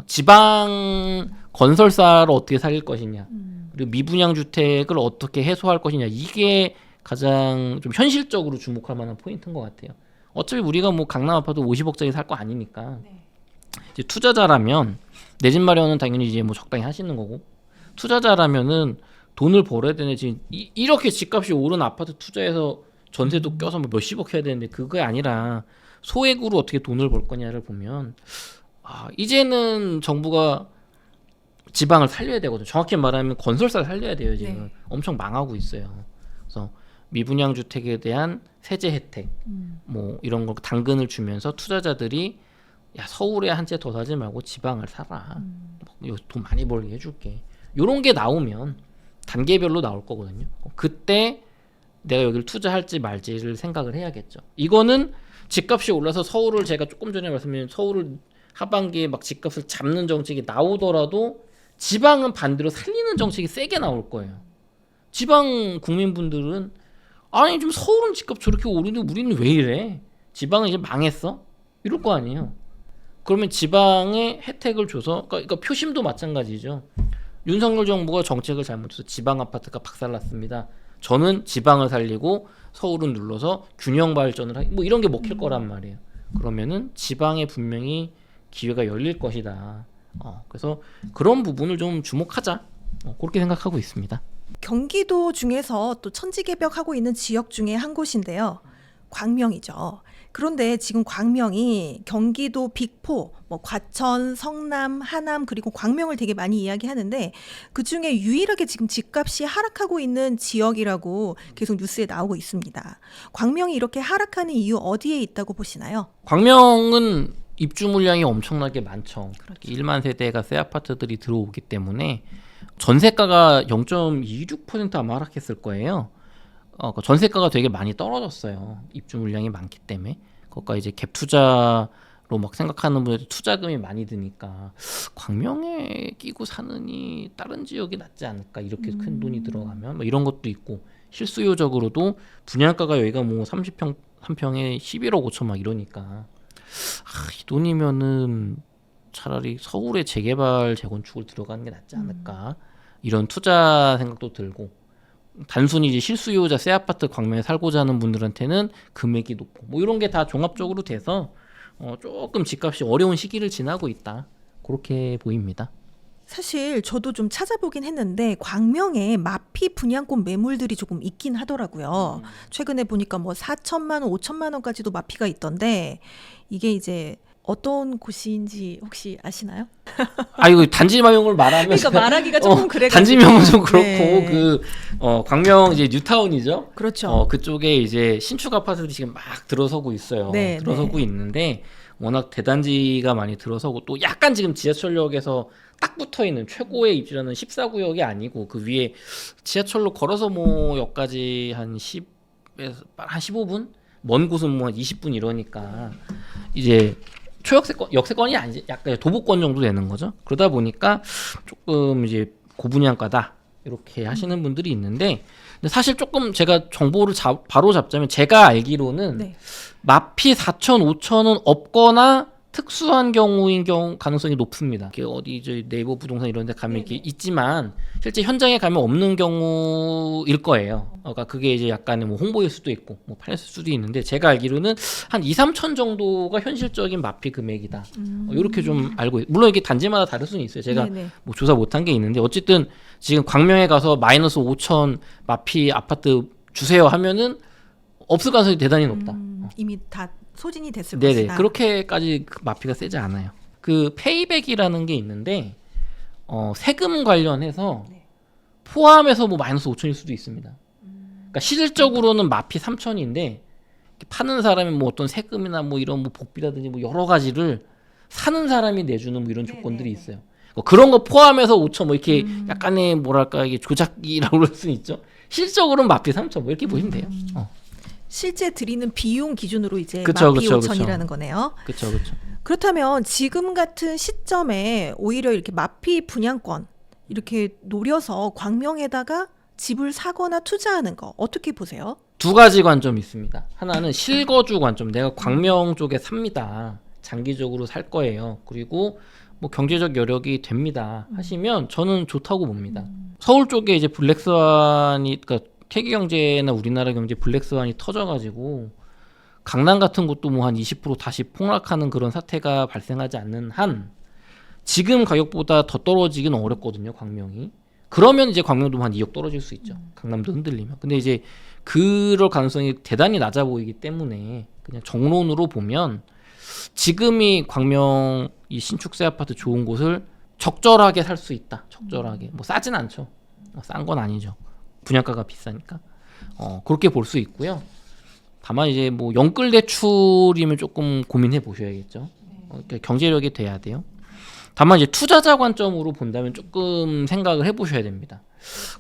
지방 건설사를 어떻게 살릴 것이냐 그리고 미분양 주택을 어떻게 해소할 것이냐 이게 가장 좀 현실적으로 주목할 만한 포인트인 것 같아요. 어차피 우리가 뭐 강남 아파트 50억짜리 살 거 아니니까 이제 투자자라면 내 집 마련은 당연히 이제 뭐 적당히 하시는 거고 투자자라면은 돈을 벌어야 되네. 지금 이렇게 집값이 오른 아파트 투자해서 전세도 껴서 뭐 몇십억 해야 되는데 그게 아니라 소액으로 어떻게 돈을 벌 거냐를 보면 이제는 정부가 지방을 살려야 되거든요. 정확히 말하면 건설사를 살려야 돼요. 지금 네. 엄청 망하고 있어요. 그래서 미분양 주택에 대한 세제 혜택, 뭐 이런 거 당근을 주면서 투자자들이 야 서울에 한 채 더 사지 말고 지방을 사라. 돈 많이 벌게 해줄게. 이런 게 나오면 단계별로 나올 거거든요. 그때 내가 여기를 투자할지 말지를 생각을 해야겠죠. 이거는 집값이 올라서 서울을 제가 조금 전에 말씀드린 서울을 하반기에 막 집값을 잡는 정책이 나오더라도 지방은 반대로 살리는 정책이 세게 나올 거예요. 지방 국민분들은 아니 좀 서울은 집값 저렇게 오르는데 우리는 왜 이래? 지방은 이제 망했어? 이럴 거 아니에요. 그러면 지방에 혜택을 줘서 그러니까 표심도 마찬가지죠. 윤석열 정부가 정책을 잘못해서 지방 아파트가 박살났습니다. 저는 지방을 살리고 서울은 눌러서 균형 발전을 뭐 이런 게 먹힐 거란 말이에요. 그러면은 지방에 분명히 기회가 열릴 것이다. 그래서 그런 부분을 좀 주목하자. 그렇게 생각하고 있습니다. 경기도 중에서 또 천지개벽하고 있는 지역 중에 한 곳인데요. 광명이죠. 그런데 지금 광명이 경기도 빅4, 뭐 과천, 성남, 하남 그리고 광명을 되게 많이 이야기하는데 그중에 유일하게 지금 집값이 하락하고 있는 지역이라고 계속 뉴스에 나오고 있습니다. 광명이 이렇게 하락하는 이유 어디에 있다고 보시나요? 광명은 입주 물량이 엄청나게 많죠. 그렇죠. 1만 세대가 새 아파트들이 들어오기 때문에 전세가가 0.26% 아마 하락했을 거예요. 그 전세가가 되게 많이 떨어졌어요. 입주 물량이 많기 때문에. 거기가 이제 갭 투자로 막 생각하는 분들 투자금이 많이 드니까 광명에 끼고 사느니 다른 지역이 낫지 않을까, 이렇게 큰 돈이 들어가면 뭐 이런 것도 있고, 실수요적으로도 분양가가 여기가 뭐 30평 3평에 11억 5천 막 이러니까 이 돈이면은 차라리 서울에 재개발 재건축을 들어가는 게 낫지 않을까, 이런 투자 생각도 들고, 단순히 이제 실수요자 새 아파트 광명에 살고자 하는 분들한테는 금액이 높고 뭐 이런 게 다 종합적으로 돼서 조금 집값이 어려운 시기를 지나고 있다, 그렇게 보입니다. 사실 저도 좀 찾아보긴 했는데 광명에 마피 분양권 매물들이 조금 있긴 하더라고요. 최근에 보니까 뭐 4천만 원, 5천만 원까지도 마피가 있던데 이게 이제 어떤 곳인지 혹시 아시나요? 이거 단지명을 말하면 그러니까 말하기가 조금 그래가지고. 단지명은 좀 그렇고 네. 광명 이제 뉴타운이죠. 그렇죠. 그쪽에 이제 신축 아파트들이 지금 막 들어서고 있어요. 네, 들어서고 네. 있는데 워낙 대단지가 많이 들어서고 또 약간 지금 지하철역에서 딱 붙어 있는 최고의 입지라는 14구역이 아니고 그 위에 지하철로 걸어서 뭐 역까지 한 10에서 한 15분? 먼 곳은 뭐 한 20분 이러니까 이제 초역세권, 역세권이 아니지, 약간 도보권 정도 되는 거죠. 그러다 보니까 조금 이제 고분양가다 이렇게 하시는 분들이 있는데, 근데 사실 조금 제가 정보를 바로 잡자면 제가 알기로는 네. 마피 4천, 5천은 없거나 특수한 경우인 가능성이 높습니다. 이게 어디 저 네이버 부동산 이런 데 가면 이렇게 있지만 실제 현장에 가면 없는 경우일 거예요. 그러니까 그게 이제 약간의 뭐 홍보일 수도 있고 뭐 팔렸을 수도 있는데, 제가 알기로는 한 2, 3천 정도가 현실적인 마피 금액이다. 이렇게 좀 알고 물론 이게 단지마다 다를 수는 있어요. 제가 네네. 뭐 조사 못한 게 있는데 어쨌든 지금 광명에 가서 마이너스 5천 마피 아파트 주세요 하면은 없을 가능성이 대단히 높다. 이미 다 소진이 됐을 네네, 것이다. 그렇게까지 그 마피가 세지 않아요. 그 페이백이라는 게 있는데 세금 관련해서 포함해서 뭐 마이너스 5천일 수도 있습니다. 그러니까 실질적으로는 마피 3천인데 파는 사람이 뭐 어떤 세금이나 뭐 이런 뭐 복비라든지 뭐 여러 가지를 사는 사람이 내주는 뭐 이런 조건들이 있어요. 그런 거 포함해서 5천 뭐 이렇게 약간의 뭐랄까 이게 조작이라고 그럴 수는 있죠. 실질적으로는 마피 3천 뭐 이렇게 보시면 돼요. 실제 드리는 비용 기준으로 이제 그쵸, 마피 그쵸, 5천이라는 거네요. 그렇죠. 그렇다면 지금 같은 시점에 오히려 이렇게 마피 분양권 이렇게 노려서 광명에다가 집을 사거나 투자하는 거 어떻게 보세요? 두 가지 관점이 있습니다. 하나는 실거주 관점. 내가 광명 쪽에 삽니다. 장기적으로 살 거예요. 그리고 뭐 경제적 여력이 됩니다. 하시면 저는 좋다고 봅니다. 서울 쪽에 이제 블랙스완이, 그러니까 세계 경제나 우리나라 경제 블랙스완이 터져가지고 강남 같은 곳도 뭐 한 20% 다시 폭락하는 그런 사태가 발생하지 않는 한 지금 가격보다 더 떨어지기는 어렵거든요, 광명이. 그러면 이제 광명도 한 2억 떨어질 수 있죠. 강남도 흔들리면. 근데 이제 그럴 가능성이 대단히 낮아 보이기 때문에 그냥 정론으로 보면 지금이 광명 이 신축세 아파트 좋은 곳을 적절하게 살 수 있다. 적절하게. 뭐 싸진 않죠. 싼 건 아니죠. 분양가가 비싸니까. 그렇게 볼 수 있고요. 다만 이제 뭐 연끌 대출이면 조금 고민해 보셔야겠죠. 그러니까 경제력이 돼야 돼요. 다만 이제 투자자 관점으로 본다면 조금 생각을 해보셔야 됩니다.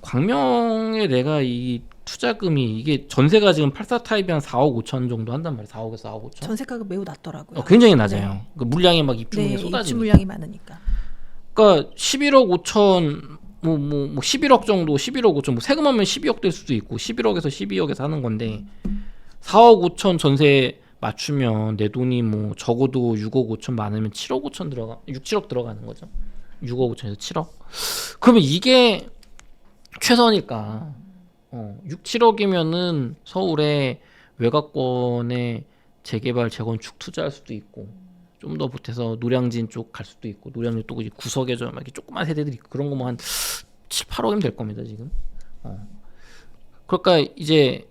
광명에 내가 이 투자금이 이게 전세가 지금 84 타입이 한 4억 5천 정도 한단 말이에요. 4억에서 4억 5천. 전세가가 매우 낮더라고요. 굉장히 낮아요. 네. 그 물량이 막 입주물이 입주 쏟아지니까. 물량이 많으니까. 그러니까 11억 5천 뭐 11억 정도, 11억 5천 뭐 세금하면 12억 될 수도 있고 11억에서 12억에서 하는 건데 4억 5천 전세 맞추면 내 돈이 뭐 적어도 6억 5천 많으면 7억 5천 6, 7억 들어가는 거죠. 6억 5천에서 7억. 그러면 이게 최선일까? 6, 7억이면은 서울에 외곽권에 재개발, 재건축 투자할 수도 있고 좀 더 보태서 노량진 쪽 갈 수도 있고, 노량진 또 구석에 좀 이렇게 조그만 세대들이 있고 그런 거 뭐 한 7, 8억이면 될 겁니다 지금. 그러니까 이제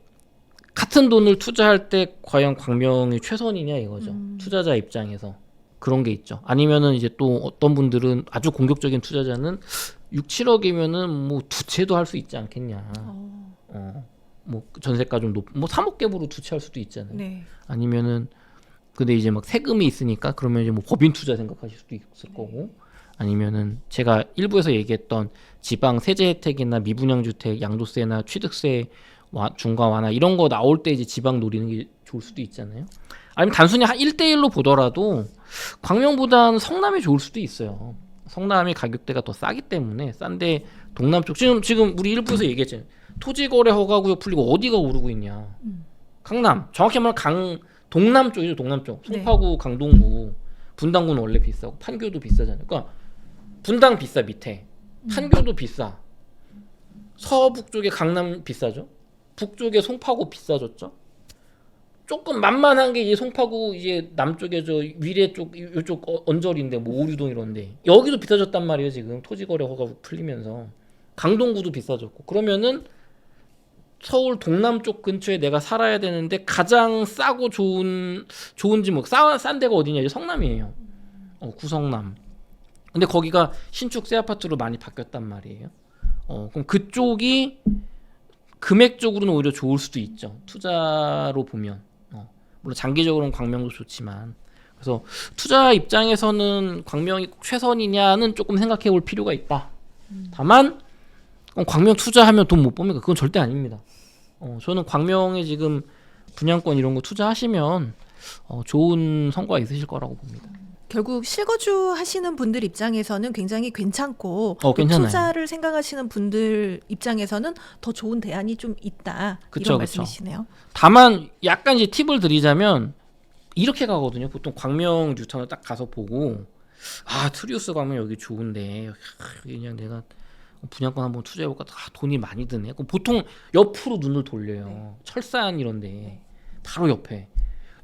같은 돈을 투자할 때 과연 광명이 최선이냐 이거죠. 투자자 입장에서 그런 게 있죠. 아니면은 이제 또 어떤 분들은 아주 공격적인 투자자는 6, 7억이면은 뭐 두 채도 할 수 있지 않겠냐. 뭐 전세가 좀 뭐 3억 갭으로 두 채 할 수도 있잖아요. 네. 아니면은 근데 이제 막 세금이 있으니까 그러면 이제 뭐 법인 투자 생각하실 수도 있을 거고, 아니면은 제가 일부에서 얘기했던 지방 세제 혜택이나 미분양 주택, 양도세나 취득세 중과 완화 이런 거 나올 때 이제 지방 노리는 게 좋을 수도 있잖아요. 아니면 단순히 한 1대1로 보더라도 광명보다는 성남이 좋을 수도 있어요. 성남이 가격대가 더 싸기 때문에 싼데 동남 쪽 지금 우리 일부에서 얘기했잖아요. 토지 거래 허가구역 풀리고 어디가 오르고 있냐. 강남 정확히 말하면 동남 쪽이죠. 동남 쪽 송파구, 강동구, 분당구는 원래 비싸고 판교도 비싸잖아요. 그러니까 분당 비싸 밑에, 판교도 비싸. 서북 쪽에 강남 비싸죠. 북쪽에 송파구 비싸졌죠. 조금 만만한 게 이제 송파구 이제 남쪽에 저 위례 쪽 이쪽 언저리인데 뭐 오류동 이런데 여기도 비싸졌단 말이에요. 지금 토지거래 허가 풀리면서 강동구도 비싸졌고, 그러면은 서울 동남 쪽 근처에 내가 살아야 되는데 가장 싸고 좋은지 뭐 싼 데가 어디냐, 이제 성남이에요. 구성남. 근데 거기가 신축 새 아파트로 많이 바뀌었단 말이에요. 그럼 그쪽이 금액적으로는 오히려 좋을 수도 있죠. 투자로 보면. 물론 장기적으로는 광명도 좋지만. 그래서 투자 입장에서는 광명이 최선이냐는 조금 생각해 볼 필요가 있다. 다만 광명 투자하면 돈 못 법니까? 그건 절대 아닙니다. 저는 광명에 지금 분양권 이런 거 투자하시면 좋은 성과 있으실 거라고 봅니다. 결국 실거주 하시는 분들 입장에서는 굉장히 괜찮고 괜찮아요. 투자를 생각하시는 분들 입장에서는 더 좋은 대안이 좀 있다. 그쵸, 이런 그쵸. 말씀이시네요. 다만 약간 이제 팁을 드리자면 이렇게 가거든요. 보통 광명 뉴타운을 딱 가서 보고 트리우스 가면 여기 좋은데 그냥 내가 분양권 한번 투자해볼까? 돈이 많이 드네. 그럼 보통 옆으로 눈을 돌려요. 철산 이런데 바로 옆에.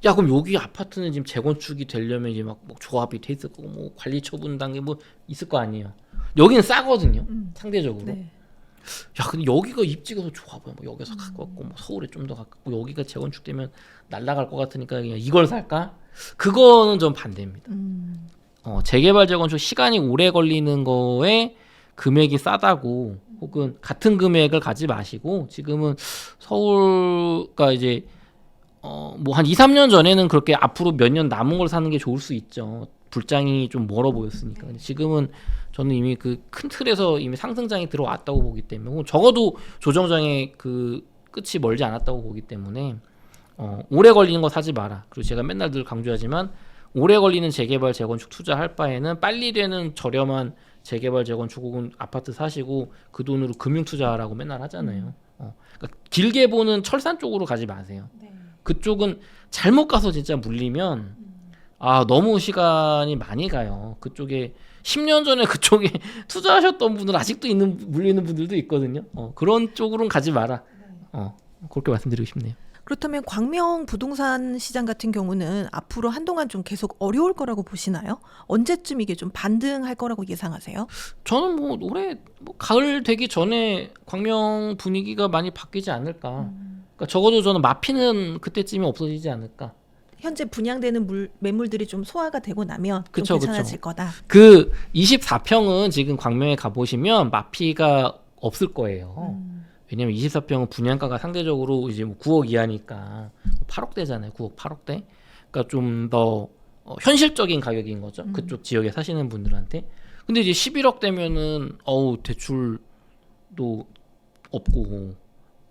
야, 그럼 여기 아파트는 지금 재건축이 되려면 이제 막 조합이 돼 있을 거고 뭐 관리 처분 단계 뭐 있을 거 아니에요. 여기는 싸거든요. 상대적으로. 네. 야, 근데 여기가 입지가 더 좋아 보여. 뭐 여기서 가깝고 뭐 서울에 좀 더 가깝고 여기가 재건축되면 날아갈 것 같으니까 그냥 이걸 살까? 그거는 좀 반대입니다. 재개발 재건축 시간이 오래 걸리는 거에 금액이 싸다고 혹은 같은 금액을 가지 마시고, 지금은 서울가 이제 뭐 한 2, 3년 전에는 그렇게 앞으로 몇 년 남은 걸 사는 게 좋을 수 있죠. 불장이 좀 멀어 보였으니까. 근데 지금은 저는 이미 그 큰 틀에서 이미 상승장이 들어왔다고 보기 때문에, 적어도 조정장의 그 끝이 멀지 않았다고 보기 때문에 오래 걸리는 거 사지 마라. 그리고 제가 맨날 늘 강조하지만 오래 걸리는 재개발 재건축 투자할 바에는 빨리 되는 저렴한 재개발 재건축 혹은 아파트 사시고 그 돈으로 금융 투자하라고 맨날 하잖아요. 그러니까 길게 보는 철산 쪽으로 가지 마세요. 그쪽은 잘못 가서 진짜 물리면 너무 시간이 많이 가요. 그쪽에 10년 전에 그쪽에 투자하셨던 분들 아직도 물리는 분들도 있거든요. 그런 쪽으로는 가지 마라. 그렇게 말씀드리고 싶네요. 그렇다면 광명 부동산 시장 같은 경우는 앞으로 한동안 좀 계속 어려울 거라고 보시나요? 언제쯤 이게 좀 반등할 거라고 예상하세요? 저는 뭐 올해 가을 되기 전에 광명 분위기가 많이 바뀌지 않을까. 그러니까 적어도 저는 마피는 그때쯤에 없어지지 않을까. 현재 분양되는 매물들이 좀 소화가 되고 나면 좀 그쵸, 괜찮아질 거다. 그 24평은 지금 광명에 가보시면 마피가 없을 거예요. 왜냐면 24평은 분양가가 상대적으로 이제 뭐 9억 이하니까 8억대잖아요. 9억, 8억대. 그러니까 좀 더 현실적인 가격인 거죠. 그쪽 지역에 사시는 분들한테. 근데 이제 11억 되면은 대출도 없고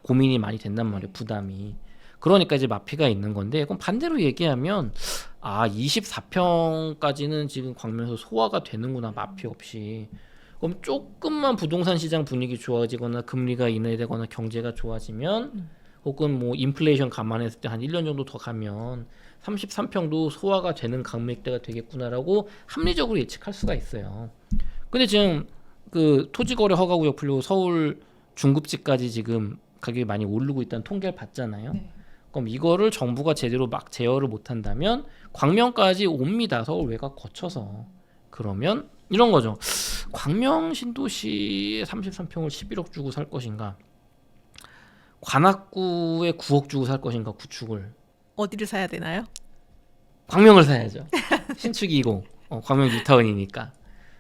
고민이 많이 된단 말이에요. 부담이. 그러니까 이제 마피가 있는 건데, 그럼 반대로 얘기하면 24평까지는 지금 광명에서 소화가 되는구나, 마피 없이. 그럼 조금만 부동산 시장 분위기 좋아지거나 금리가 인하되거나 경제가 좋아지면 혹은 뭐 인플레이션 감안했을 때 한 1년 정도 더 가면 33평도 소화가 되는 금액대가 되겠구나라고 합리적으로 예측할 수가 있어요. 근데 지금 그 토지거래 허가구역 풀리고 서울 중급지까지 지금 가격이 많이 오르고 있다는 통계를 봤잖아요. 그럼 이거를 정부가 제대로 막 제어를 못한다면 광명까지 옵니다. 서울 외곽 거쳐서. 그러면 이런 거죠. 광명 신도시에 33평을 11억 주고 살 것인가? 관악구에 9억 주고 살 것인가 구축을. 어디를 사야 되나요? 광명을 사야죠. 신축이고 광명 뉴타운이니까.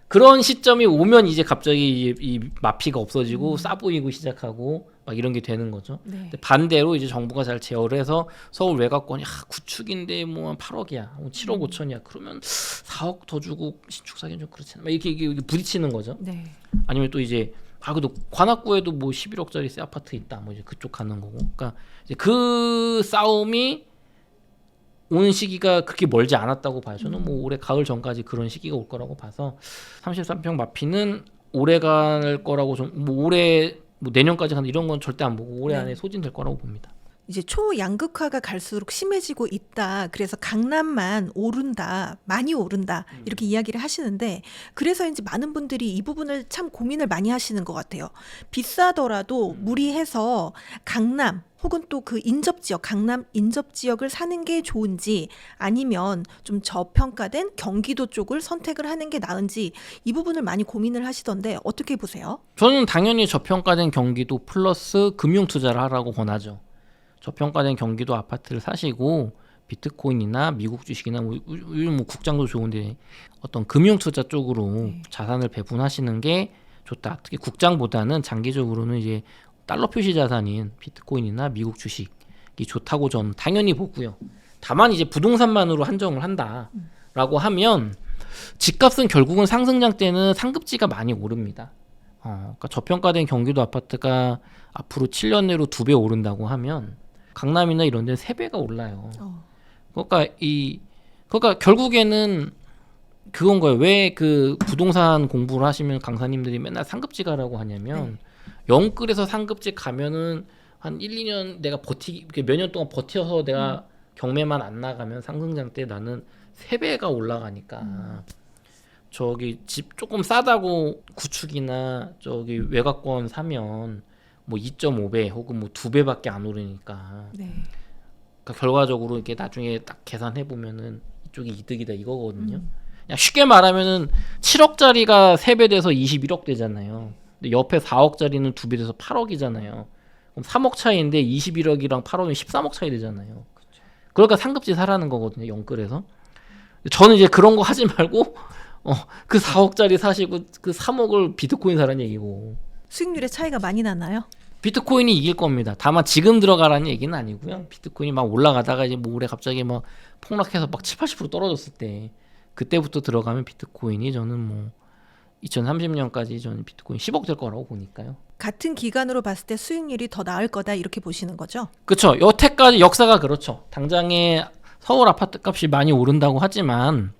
그런 시점이 오면 이제 갑자기 이 마피가 없어지고 싸 보이고 시작하고 막 이런 게 되는 거죠. 네. 근데 반대로 이제 정부가 잘 제어를 해서 서울 외곽권이 구축인데 뭐 한 8억이야, 7억 5천이야. 그러면 4억 더 주고 신축 사기는 좀 그렇잖아. 막 이렇게 부딪히는 거죠. 네. 아니면 또 이제 그래도 관악구에도 뭐 11억짜리 새 아파트 있다. 뭐 이제 그쪽 가는 거고. 그러니까 이제 그 싸움이 오는 시기가 그렇게 멀지 않았다고 봐요. 저는 뭐 올해 가을 전까지 그런 시기가 올 거라고 봐서 33평 마피는 오래 갈 거라고 뭐 올해 뭐 내년까지 가는 이런 건 절대 안 보고 올해 네. 안에 소진될 거라고 봅니다. 이제 초양극화가 갈수록 심해지고 있다. 그래서 강남만 오른다, 많이 오른다 이렇게 이야기를 하시는데 그래서인지 많은 분들이 이 부분을 참 고민을 많이 하시는 것 같아요. 비싸더라도 무리해서 강남 혹은 또 그 인접지역, 강남 인접지역을 사는 게 좋은지 아니면 좀 저평가된 경기도 쪽을 선택을 하는 게 나은지 이 부분을 많이 고민을 하시던데 어떻게 보세요? 저는 당연히 저평가된 경기도 플러스 금융 투자를 하라고 권하죠. 저평가된 경기도 아파트를 사시고 비트코인이나 미국 주식이나 뭐 요즘 뭐 국장도 좋은데 어떤 금융 투자 쪽으로 자산을 배분하시는 게 좋다. 특히 국장보다는 장기적으로는 이제 달러 표시 자산인 비트코인이나 미국 주식이 좋다고 저는 당연히 보고요. 다만 이제 부동산만으로 한정을 한다라고 하면 집값은 결국은 상승장 때는 상급지가 많이 오릅니다. 그러니까 저평가된 경기도 아파트가 앞으로 7년 내로 2배 오른다고 하면 강남이나 이런 데는 3배가 올라요. 그러니까 결국에는 그건 거예요. 왜 그 부동산 공부를 하시면 강사님들이 맨날 상급지 가라고 하냐면 영끌에서 상급지 가면은 한 1, 2년 내가 몇 년 동안 버텨서 내가 경매만 안 나가면 상승장 때 나는 3배가 올라가니까 저기 집 조금 싸다고 구축이나 저기 외곽권 사면 뭐 2.5배 혹은 뭐 2배밖에 안 오르니까 네. 그러니까 결과적으로 이렇게 나중에 딱 계산해 보면은 이쪽이 이득이다 이거거든요. 그냥 쉽게 말하면은 7억짜리가 3배 돼서 21억 되잖아요. 근데 옆에 4억짜리는 2배 돼서 8억이잖아요. 그럼 3억 차이인데 21억이랑 8억이면 13억 차이 되잖아요. 그러니까 상급지 사라는 거거든요. 영끌에서. 저는 이제 그런 거 하지 말고 그 4억짜리 사시고 그 3억을 비트코인 사라는 얘기고. 수익률의 차이가 많이 나나요? 비트코인이 이길 겁니다. 다만 지금 들어가라는 얘기는 아니고요. 비트코인이 막 올라가다가 이제 뭐 올해 갑자기 막 폭락해서 막 7, 80% 떨어졌을 때 그때부터 들어가면 비트코인이 저는 뭐 2030년까지 저는 비트코인 10억 될 거라고 보니까요. 같은 기간으로 봤을 때 수익률이 더 나을 거다 이렇게 보시는 거죠? 그렇죠. 여태까지 역사가 그렇죠. 당장에 서울 아파트 값이 많이 오른다고 하지만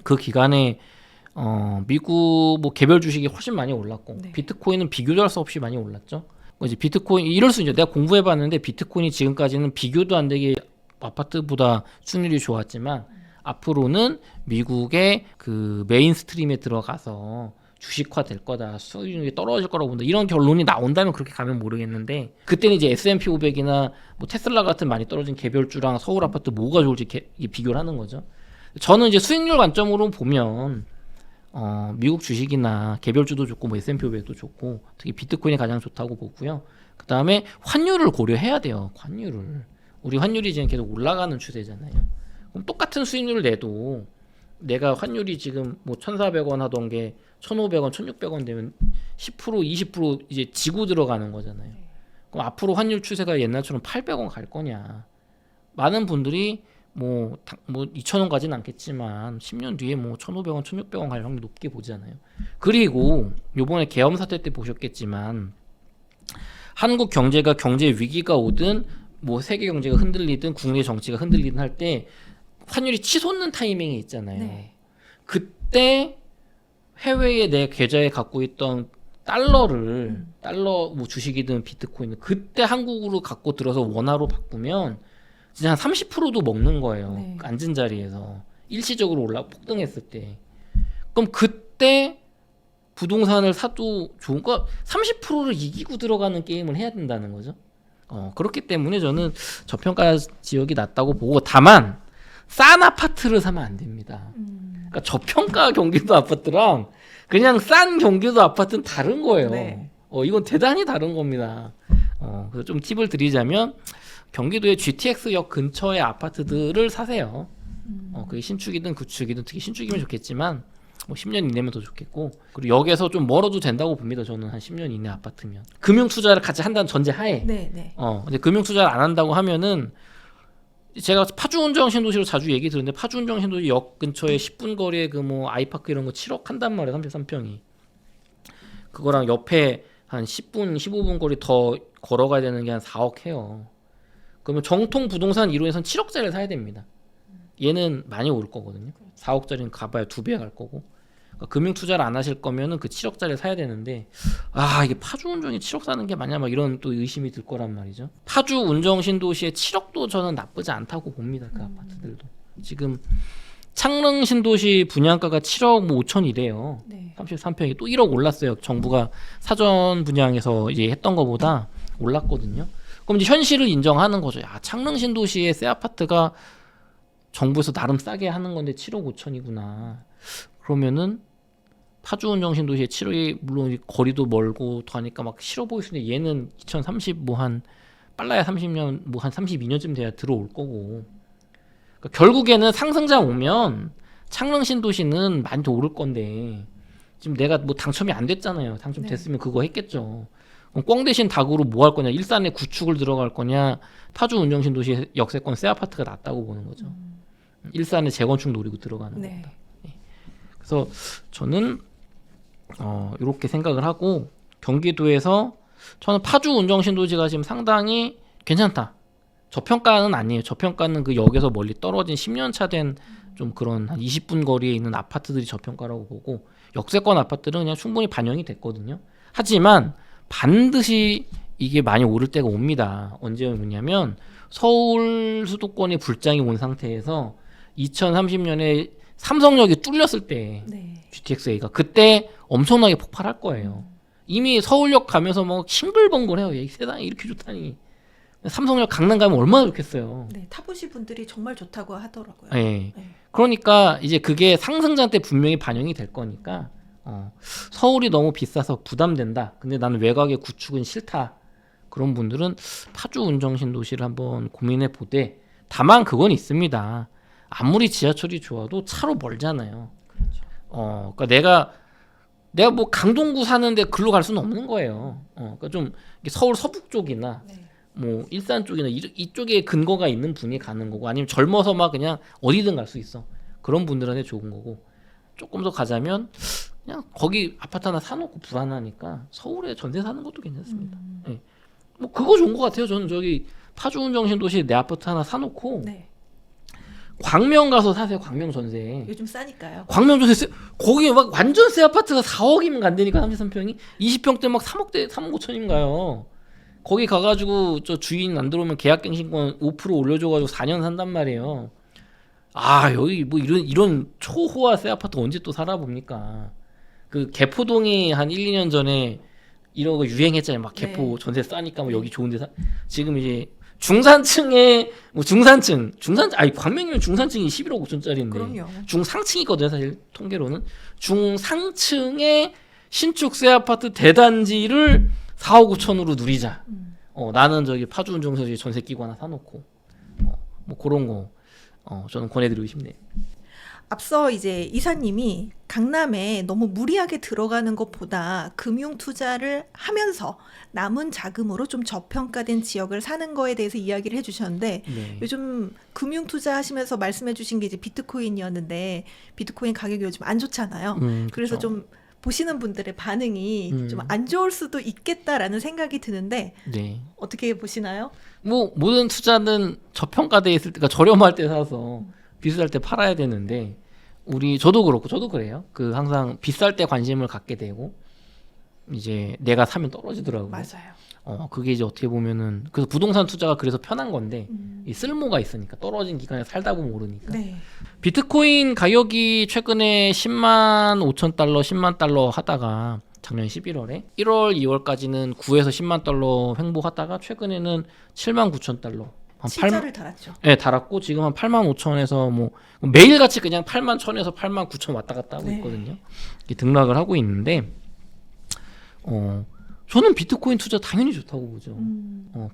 그 기간에 미국 뭐 개별 주식이 훨씬 많이 올랐고 비트코인은 비교도 할 수 없이 많이 올랐죠. 이제 비트코인 이럴 수 있죠. 내가 공부해봤는데 비트코인이 지금까지는 비교도 안 되게 아파트보다 수익률이 좋았지만 앞으로는 미국의 그 메인스트림에 들어가서 주식화 될 거다, 수익률이 떨어질 거라고 본다. 이런 결론이 나온다면 그렇게 가면 모르겠는데 그때는 이제 S&P 500이나 뭐 테슬라 같은 많이 떨어진 개별주랑 서울 아파트 뭐가 좋을지 비교를 하는 거죠. 저는 이제 수익률 관점으로 보면 미국 주식이나 개별주도 좋고 뭐 S&P 500도 좋고 특히 비트코인이 가장 좋다고 보고요. 그 다음에 환율을 고려해야 돼요. 환율을. 우리 환율이 지금 계속 올라가는 추세잖아요. 그럼 똑같은 수익률을 내도 내가 환율이 지금 뭐 1,400원 하던 게 1,500원, 1,600원 되면 10%, 20% 이제 지고 들어가는 거잖아요. 그럼 앞으로 환율 추세가 옛날처럼 800원 갈 거냐? 많은 분들이 뭐 2,000원 가진 않겠지만 10년 뒤에 뭐 1,500원, 1,600원 갈 확률 높게 보잖아요. 그리고 요번에 계엄 사태 때 보셨겠지만 한국 경제가 경제 위기가 오든 뭐 세계 경제가 흔들리든 국내 정치가 흔들리든 할 때 환율이 치솟는 타이밍이 있잖아요. 네. 그때 해외에 내 계좌에 갖고 있던 달러 뭐 주식이든 비트코인은 그때 한국으로 갖고 들어서 원화로 바꾸면 진짜 한 30%도 먹는 거예요. 네. 앉은 자리에서 일시적으로 폭등했을 때. 그럼 그때 부동산을 사도 좋은 거 30%를 이기고 들어가는 게임을 해야 된다는 거죠. 그렇기 때문에 저는 저평가 지역이 낫다고 보고 다만 싼 아파트를 사면 안 됩니다. 그러니까 저평가 경기도 아파트랑 그냥 싼 경기도 아파트는 다른 거예요. 네. 이건 대단히 다른 겁니다. 그래서 좀 팁을 드리자면 경기도의 GTX역 근처의 아파트들을 사세요. 그게 신축이든 구축이든 특히 신축이면 좋겠지만 뭐 10년 이내면 더 좋겠고, 그리고 역에서 좀 멀어도 된다고 봅니다. 저는 한 10년 이내 아파트면. 금융 투자를 같이 한다는 전제하에. 네. 근데 금융 투자를 안 한다고 하면은 제가 파주운정 신도시로 자주 얘기 들었는데 파주운정 신도시 역 근처에 10분 거리에 그 뭐 아이파크 이런 거 7억 한단 말이에요. 33평이. 그거랑 옆에 한 10분, 15분 거리 더 걸어가야 되는 게 한 4억 해요. 그러면 정통 부동산 이론에서는 7억짜리를 사야 됩니다. 얘는 많이 오를 거거든요. 4억짜리는 가봐야 2배 갈 거고. 그러니까 금융 투자를 안 하실 거면은 그 7억짜리 사야 되는데, 이게 파주 운정이 7억 사는 게 맞냐 막 이런 또 의심이 들 거란 말이죠. 파주 운정 신도시의 7억도 저는 나쁘지 않다고 봅니다. 그 아파트들도. 지금 창릉 신도시 분양가가 7억 뭐 5천이래요. 네. 33평이 또 1억 올랐어요. 정부가 사전 분양에서 이제 했던 것보다 올랐거든요. 그럼 이제 현실을 인정하는 거죠. 창릉 신도시의 새 아파트가 정부에서 나름 싸게 하는 건데 7억 5천이구나. 그러면은 파주 운정 신도시의 7억이 물론 거리도 멀고 더 하니까 막 싫어 보일 수 있는데 얘는 2030 뭐 한 빨라야 30년 뭐 한 32년쯤 돼야 들어올 거고. 그러니까 결국에는 상승장 오면 창릉 신도시는 많이 더 오를 건데 지금 내가 뭐 당첨이 안 됐잖아요. 당첨됐으면 그거 했겠죠. 그럼 꽝 대신 닭으로 뭐 할 거냐? 일산에 구축을 들어갈 거냐? 파주 운정 신도시 역세권 새 아파트가 낫다고 보는 거죠. 일산에 재건축 노리고 들어가는 겁니다. 그래서 저는 이렇게 생각을 하고 경기도에서 저는 파주 운정 신도시가 지금 상당히 괜찮다. 저평가는 아니에요. 저평가는 그 역에서 멀리 떨어진 10년 차 된 좀 그런 한 20분 거리에 있는 아파트들이 저평가라고 보고 역세권 아파트들은 그냥 충분히 반영이 됐거든요. 하지만 반드시 이게 많이 오를 때가 옵니다. 언제 오냐면 서울 수도권의 불장이 온 상태에서 2030년에 삼성역이 뚫렸을 때 GTX-A가 그때 엄청나게 폭발할 거예요. 이미 서울역 가면서 뭐 싱글벙글해요. 이 세상이 이렇게 좋다니. 삼성역 강남 가면 얼마나 좋겠어요. 네, 타보시 분들이 정말 좋다고 하더라고요. 네. 그러니까 이제 그게 상승장 때 분명히 반영이 될 거니까 서울이 너무 비싸서 부담된다. 근데 나는 외곽의 구축은 싫다. 그런 분들은 파주 운정 신도시를 한번 고민해 보되, 다만 그건 있습니다. 아무리 지하철이 좋아도 차로 멀잖아요. 그렇죠. 그러니까 내가 뭐 강동구 사는데 글로 갈 수는 없는 거예요. 그러니까 좀 서울 서북 쪽이나 뭐 일산 쪽이나 이쪽에 근거가 있는 분이 가는 거고, 아니면 젊어서 막 그냥 어디든 갈 수 있어. 그런 분들한테 좋은 거고, 조금 더 가자면 그냥 거기 아파트 하나 사놓고 불안하니까 서울에 전세 사는 것도 괜찮습니다. 네. 뭐 그거 좋은 것 같아요. 저는 저기 파주 운정 신도시에 내 아파트 하나 사놓고 광명 가서 사세요. 광명 전세. 요즘 싸니까요. 광명 전세 거기 막 완전 새 아파트가 4억이면 간다니까. 33평이 20평대 막 3억 5천인가요. 거기 가가지고 저 주인 안 들어오면 계약갱신권 5% 올려줘가지고 4년 산단 말이에요. 여기 뭐 이런 초호화 새 아파트 언제 또 살아봅니까? 그 개포동이 한 1, 2년 전에 이런 거 유행했잖아요. 막 개포 전세 싸니까 뭐 여기 좋은데 지금 이제 중산층에 뭐 광명이면 중산층이 11억 5천짜리인데 그럼요. 중상층이거든요. 사실 통계로는 중상층의 신축 새 아파트 대단지를 4억 5천으로 누리자. 나는 저기 파주 운정소지 전세 끼고 하나 사놓고 뭐 그런 거 저는 권해드리고 싶네요. 앞서 이제 이사님이 강남에 너무 무리하게 들어가는 것보다 금융 투자를 하면서 남은 자금으로 좀 저평가된 지역을 사는 거에 대해서 이야기를 해주셨는데, 요즘 금융 투자 하시면서 말씀해주신 게 이제 비트코인이었는데 비트코인 가격이 요즘 안 좋잖아요. 그래서 좀 보시는 분들의 반응이 좀 안 좋을 수도 있겠다라는 생각이 드는데 어떻게 보시나요? 뭐 모든 투자는 저평가돼 있을 때, 그러니까 저렴할 때 사서 비쌀 때 팔아야 되는데, 저도 그렇고 저도 그래요. 그 항상 비쌀 때 관심을 갖게 되고 이제 내가 사면 떨어지더라고요. 맞아요. 그게 이제 어떻게 보면은 그래서 부동산 투자가 그래서 편한 건데 이 쓸모가 있으니까 떨어진 기간에 살다 보면 모르니까. 비트코인 가격이 최근에 10만 5천 달러, 10만 달러 하다가 작년 11월에 1월, 2월까지는 9에서 10만 달러 횡보하다가 최근에는 7만 9천 달러. 한 7자를 달았죠. 네, 달았고 지금 한 8만 5천에서 뭐 매일같이 그냥 8만 1천에서 8만 9천 왔다 갔다 하고 있거든요. 이렇게 등락을 하고 있는데 저는 비트코인 투자 당연히 좋다고 보죠.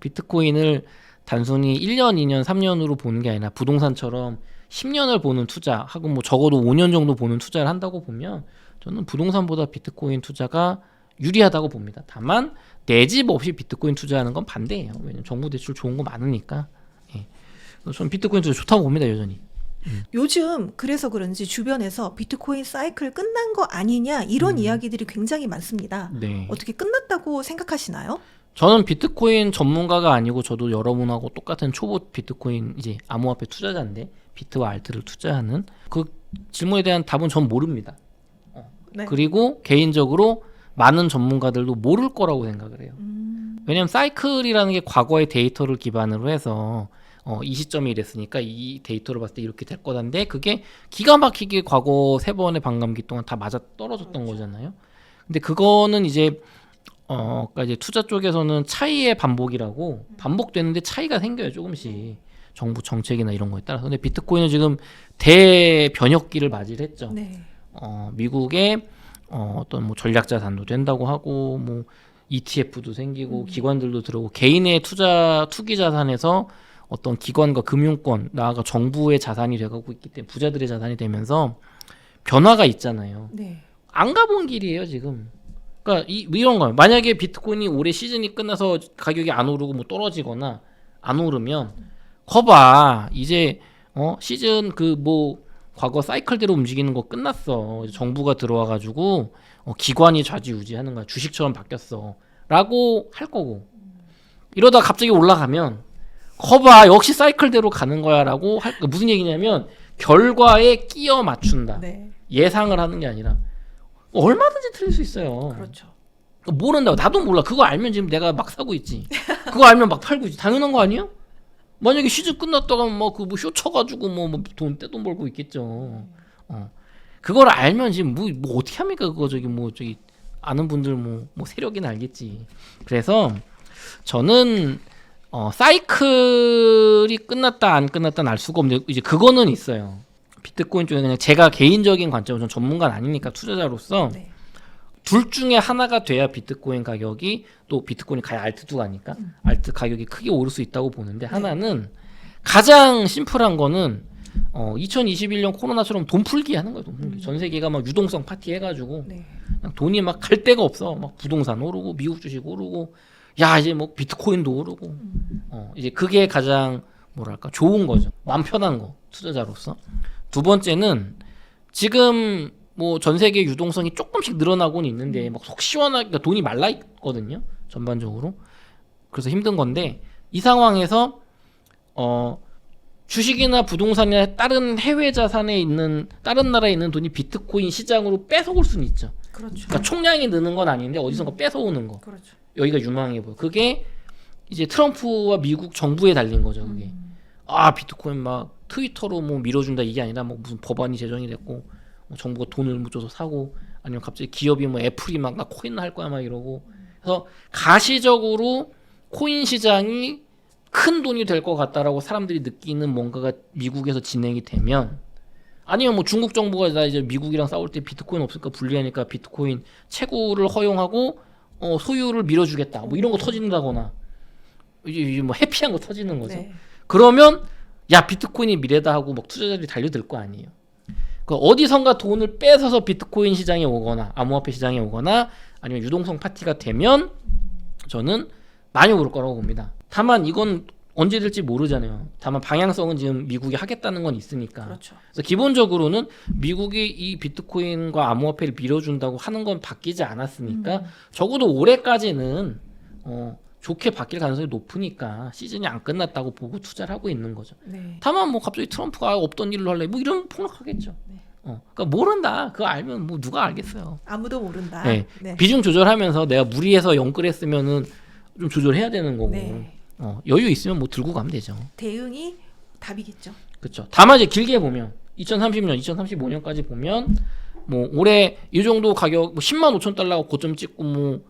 비트코인을 단순히 1년, 2년, 3년으로 보는 게 아니라 부동산처럼 10년을 보는 투자하고 뭐 적어도 5년 정도 보는 투자를 한다고 보면 저는 부동산보다 비트코인 투자가 유리하다고 봅니다. 다만 내 집 없이 비트코인 투자하는 건 반대예요. 왜냐면 정부 대출 좋은 거 많으니까. 예. 그래서 저는 비트코인 투자 좋다고 봅니다, 여전히. 요즘 그래서 그런지 주변에서 비트코인 사이클 끝난 거 아니냐 이런 이야기들이 굉장히 많습니다. 네. 어떻게 끝났다고 생각하시나요? 저는 비트코인 전문가가 아니고 저도 여러분하고 똑같은 초보 비트코인 이제 암호화폐 투자자인데 비트와 알트를 투자하는 그 질문에 대한 답은 전 모릅니다. 네. 그리고 개인적으로 많은 전문가들도 모를 거라고 생각을 해요. 왜냐하면 사이클이라는 게 과거의 데이터를 기반으로 해서 이 시점이 이랬으니까 이 데이터를 봤을 때 이렇게 될 거다인데 그게 기가 막히게 과거 3번의 반감기 동안 다 맞아 떨어졌던 거잖아요. 근데 그거는 이제 그러니까 이제 투자 쪽에서는 차이의 반복이라고 반복되는데 차이가 생겨요, 조금씩. 정부 정책이나 이런 거에 따라서. 근데 비트코인은 지금 대변혁기를 맞이를 했죠. 네. 미국의 어떤 뭐 전략자산도 된다고 하고 뭐 ETF도 생기고 기관들도 들어오고 개인의 투기 자산에서 어떤 기관과 금융권 나아가 정부의 자산이 돼가고 있기 때문에 부자들의 자산이 되면서 변화가 있잖아요. 네. 안 가본 길이에요 지금. 그러니까 이런 거예요. 만약에 비트코인이 올해 시즌이 끝나서 가격이 안 오르고 뭐 떨어지거나 안 오르면 거봐 이제 시즌 그 뭐 과거 사이클대로 움직이는 거 끝났어. 정부가 들어와가지고 기관이 좌지우지하는 거야. 주식처럼 바뀌었어라고 할 거고 이러다 갑자기 올라가면 거봐 역시 사이클대로 가는 거야라고 할 무슨 얘기냐면 결과에 끼어 맞춘다. 네. 예상을 하는 게 아니라 얼마든지 틀릴 수 있어요. 그렇죠. 모른다고 나도 몰라. 그거 알면 지금 내가 막 사고 있지. 그거 알면 막 팔고 있지. 당연한 거 아니에요? 만약에 시즌 끝났다가 뭐쇼 쳐가지고 돈 떼돈 벌고 있겠죠. 그걸 알면 지금 뭐 어떻게 합니까? 그거 저기 아는 분들 뭐 세력이나 알겠지. 그래서 저는 사이클이 끝났다 안 끝났다는 알 수가 없는데 이제 그거는 있어요. 비트코인 쪽에 그냥 제가 개인적인 관점은 전 전문가는 아니니까 투자자로서 네. 둘 중에 하나가 돼야 비트코인 가격이 또 비트코인이 가야 알트도 가니까 알트 가격이 크게 오를 수 있다고 보는데 하나는 가장 심플한 거는 2021년 코로나처럼 돈 풀기 하는 거예요. 돈 풀기. 전 세계가 막 유동성 파티 해가지고 네. 그냥 돈이 막 갈 데가 없어. 막 부동산 오르고 미국 주식 오르고 야 이제 뭐 비트코인도 오르고 이제 그게 가장 뭐랄까 좋은 거죠. 마음 편한 거 투자자로서. 두 번째는 지금 뭐 전 세계 유동성이 조금씩 늘어나고는 있는데 막 속 시원하게 그러니까 돈이 말라 있거든요. 전반적으로. 그래서 힘든 건데 이 상황에서 주식이나 부동산이나 다른 해외 자산에 있는 다른 나라에 있는 돈이 비트코인 시장으로 뺏어올 수는 있죠. 그렇죠. 그러니까 총량이 느는 건 아닌데 어디선가 뺏어오는 거. 그렇죠. 여기가 유망해 보여. 그게 이제 트럼프와 미국 정부에 달린 거죠. 그게. 비트코인 막 트위터로 뭐 밀어준다 이게 아니라 뭐 무슨 법안이 제정이 됐고 정부가 돈을 묻혀서 사고 아니면 갑자기 기업이 뭐 애플이 막 나 코인 할 거야 막 이러고 그래서 가시적으로 코인 시장이 큰 돈이 될 것 같다라고 사람들이 느끼는 뭔가가 미국에서 진행이 되면 아니면 뭐 중국 정부가 나 이제 미국이랑 싸울 때 비트코인 없으니까 불리하니까 비트코인 채굴을 허용하고 소유를 밀어주겠다 뭐 이런 거 터진다거나 이제 뭐 해피한 거 터지는 거죠. 네. 그러면 야 비트코인이 미래다 하고 막 투자자들이 달려들 거 아니에요. 그 어디선가 돈을 뺏어서 비트코인 시장에 오거나 암호화폐 시장에 오거나 아니면 유동성 파티가 되면 저는 많이 오를 거라고 봅니다. 다만 이건 언제 될지 모르잖아요. 다만 방향성은 지금 미국이 하겠다는 건 있으니까. 그렇죠. 그래서 기본적으로는 미국이 이 비트코인과 암호화폐를 밀어준다고 하는 건 바뀌지 않았으니까 적어도 올해까지는 좋게 바뀔 가능성이 높으니까 시즌이 안 끝났다고 보고 투자를 하고 있는 거죠. 네. 다만 뭐 갑자기 트럼프가 없던 일을 할래 뭐 이러면 폭락하겠죠. 네. 그러니까 모른다. 그거 알면 뭐 누가 알겠어요. 아무도 모른다. 네. 네. 비중 조절하면서 내가 무리해서 영끌했으면은 좀 조절해야 되는 거고 네. 여유 있으면 뭐 들고 가면 되죠. 대응이 답이겠죠. 그렇죠. 다만 이제 길게 보면 2030년, 2035년까지 보면 뭐 올해 이 정도 가격 뭐 10만 5천 달러가 고점 찍고 뭐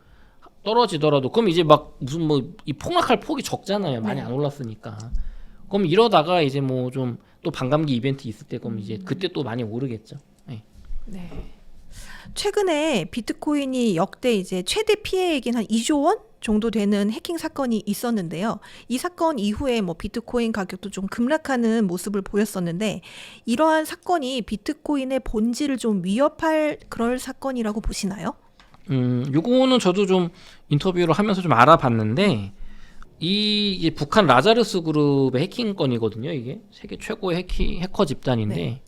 떨어지더라도 그럼 이제 막 무슨 뭐 이 폭락할 폭이 적잖아요. 많이 네. 안 올랐으니까. 그럼 이러다가 이제 뭐 좀 또 반감기 이벤트 있을 때 그럼 이제 그때 또 많이 오르겠죠. 네. 네. 최근에 비트코인이 역대 이제 최대 피해액인 한 2조 원 정도 되는 해킹 사건이 있었는데요. 이 사건 이후에 뭐 비트코인 가격도 좀 급락하는 모습을 보였었는데 이러한 사건이 비트코인의 본질을 좀 위협할 그럴 사건이라고 보시나요? 요거는 저도 좀 인터뷰를 하면서 좀 알아봤는데 이게 북한 라자르스 그룹의 해킹 건이거든요. 이게 세계 최고의 해커 집단인데 네.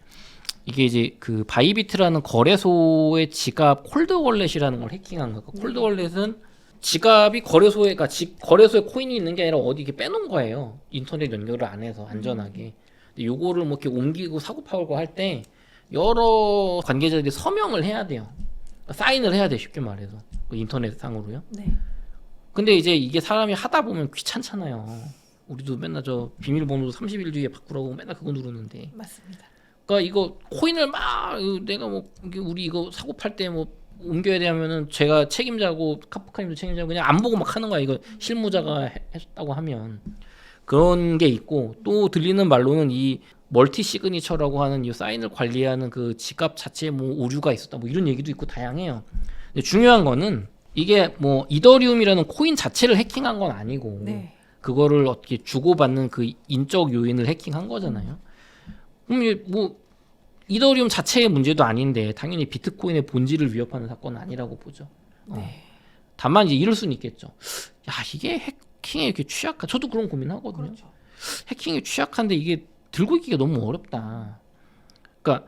이게 이제 그 바이비트라는 거래소의 지갑 콜드 월렛이라는 걸 해킹한 거예요. 콜드 월렛은 지갑이 거래소에 거래소에 코인이 있는 게 아니라 어디 이렇게 빼놓은 거예요. 인터넷 연결을 안 해서 안전하게. 근데 요거를 뭐 이렇게 옮기고 사고 팔고 할 때 여러 관계자들이 서명을 해야 돼요. 사인을 해야 돼 쉽게 말해서 그 인터넷 상으로요. 네. 근데 이제 이게 사람이 하다 보면 귀찮잖아요. 우리도 맨날 저 비밀번호도 30일 뒤에 바꾸라고 맨날 그거 누르는데. 맞습니다. 그러니까 이거 코인을 막 내가 뭐 우리 이거 사고 팔 때 뭐 옮겨야 되면은 제가 책임자고 카프카님도 책임자고 그냥 안 보고 막 하는 거야. 이거 실무자가 했다고 하면 그런 게 있고 또 들리는 말로는 이 멀티 시그니처라고 하는 이 사인을 관리하는 그 지갑 자체에 뭐 오류가 있었다 뭐 이런 얘기도 있고 다양해요. 근데 중요한 거는 이게 뭐 이더리움이라는 코인 자체를 해킹한 건 아니고 네. 그거를 어떻게 주고받는 그 인적 요인을 해킹한 거잖아요. 그럼 이게 뭐 이더리움 자체의 문제도 아닌데 당연히 비트코인의 본질을 위협하는 사건은 아니라고 보죠. 네. 다만 이제 이럴 수는 있겠죠. 야 이게 해킹에 이렇게 취약한 저도 그런 고민하거든요. 그렇죠. 해킹에 취약한데 이게 들고 있기가 너무 어렵다. 그러니까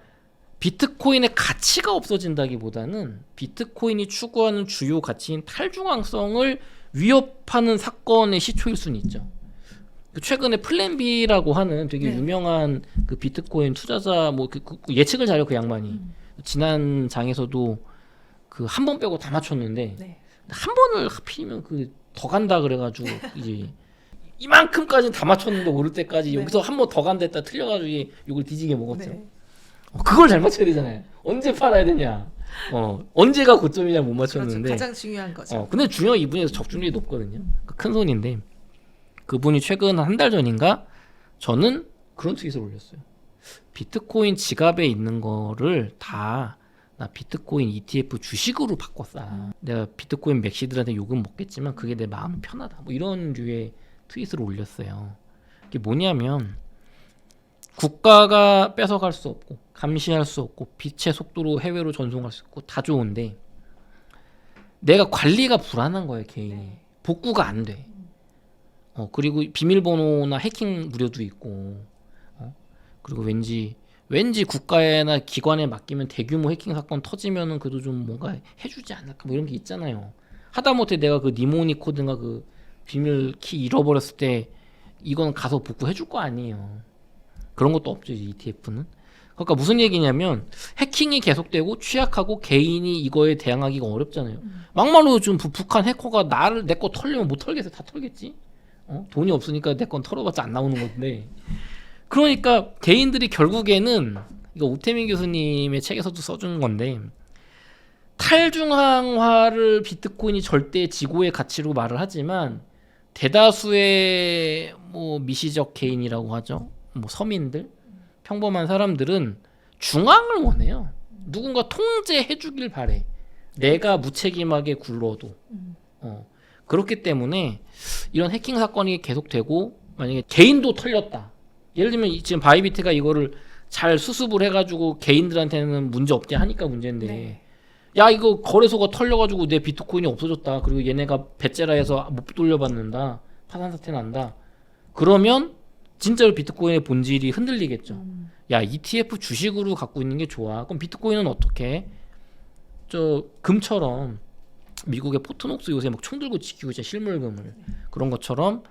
비트코인의 가치가 없어진다기보다는 비트코인이 추구하는 주요 가치인 탈중앙성을 위협하는 사건의 시초일 수는 있죠. 최근에 플랜 B라고 하는 되게 네. 유명한 그 비트코인 투자자 뭐 그 예측을 잘해요 그 양반이. 지난 장에서도 그 한 번 빼고 다 맞췄는데 네. 한 번을 하필이면 그 더 간다 그래가지고 이제 이만큼까지는 다 맞췄는데 오를 때까지 네. 여기서 한 번 더 간다 했다 틀려가지고 이걸 뒤지게 먹었죠. 네. 그걸 잘 맞춰야 되잖아요. 언제 팔아야 되냐. 언제가 고점이냐 못 그렇죠. 맞췄는데. 가장 중요한 거죠. 근데 중요한 이분에서 적중률이 높거든요. 큰 손인데 그분이 최근 한 달 전인가 저는 그런 트윗을 올렸어요. 비트코인 지갑에 있는 거를 다 나 비트코인 ETF 주식으로 바꿨어. 내가 비트코인 맥시들한테 욕은 먹겠지만 그게 내 마음 편하다. 뭐 이런 류의 트윗을 올렸어요. 이게 뭐냐면 국가가 뺏어갈 수 없고 감시할 수 없고 빛의 속도로 해외로 전송할 수 있고 다 좋은데 내가 관리가 불안한 거예요 개인이. 복구가 안 돼. 그리고 비밀번호나 해킹 우려도 있고 그리고 왠지 국가에나 기관에 맡기면 대규모 해킹 사건 터지면은 그래도 좀 뭔가 해주지 않을까 뭐 이런 게 있잖아요. 하다못해 내가 그 니모니 코드인가 그 비밀 키 잃어버렸을 때 이건 가서 복구해줄 거 아니에요. 그런 것도 없죠 ETF는. 그러니까 무슨 얘기냐면 해킹이 계속되고 취약하고 개인이 이거에 대항하기가 어렵잖아요. 막말로 좀 북한 해커가 내 거 털려면 못 털겠어. 다 털겠지. 돈이 없으니까 내 건 털어봤자 안 나오는 건데. 그러니까 개인들이 결국에는 이거 우태민 교수님의 책에서도 써준 건데 탈중앙화를 비트코인이 절대 지고의 가치로 말을 하지만 대다수의 뭐 미시적 개인이라고 하죠. 뭐 서민들, 평범한 사람들은 중앙을 원해요. 누군가 통제해주길 바래. 내가 무책임하게 굴러도. 그렇기 때문에 이런 해킹 사건이 계속되고 만약에 개인도 털렸다. 예를 들면 지금 바이비트가 이거를 잘 수습을 해가지고 개인들한테는 문제 없대 하니까 문제인데 네. 야 이거 거래소가 털려가지고 내 비트코인이 없어졌다. 그리고 얘네가 배째라해서 못 돌려받는다. 파산 사태 난다. 그러면 진짜로 비트코인의 본질이 흔들리겠죠. 야 ETF 주식으로 갖고 있는 게 좋아. 그럼 비트코인은 어떻게? 저 금처럼 미국의 포트녹스 요새 막 총 들고 지키고 있잖아 실물금을. 그런 것처럼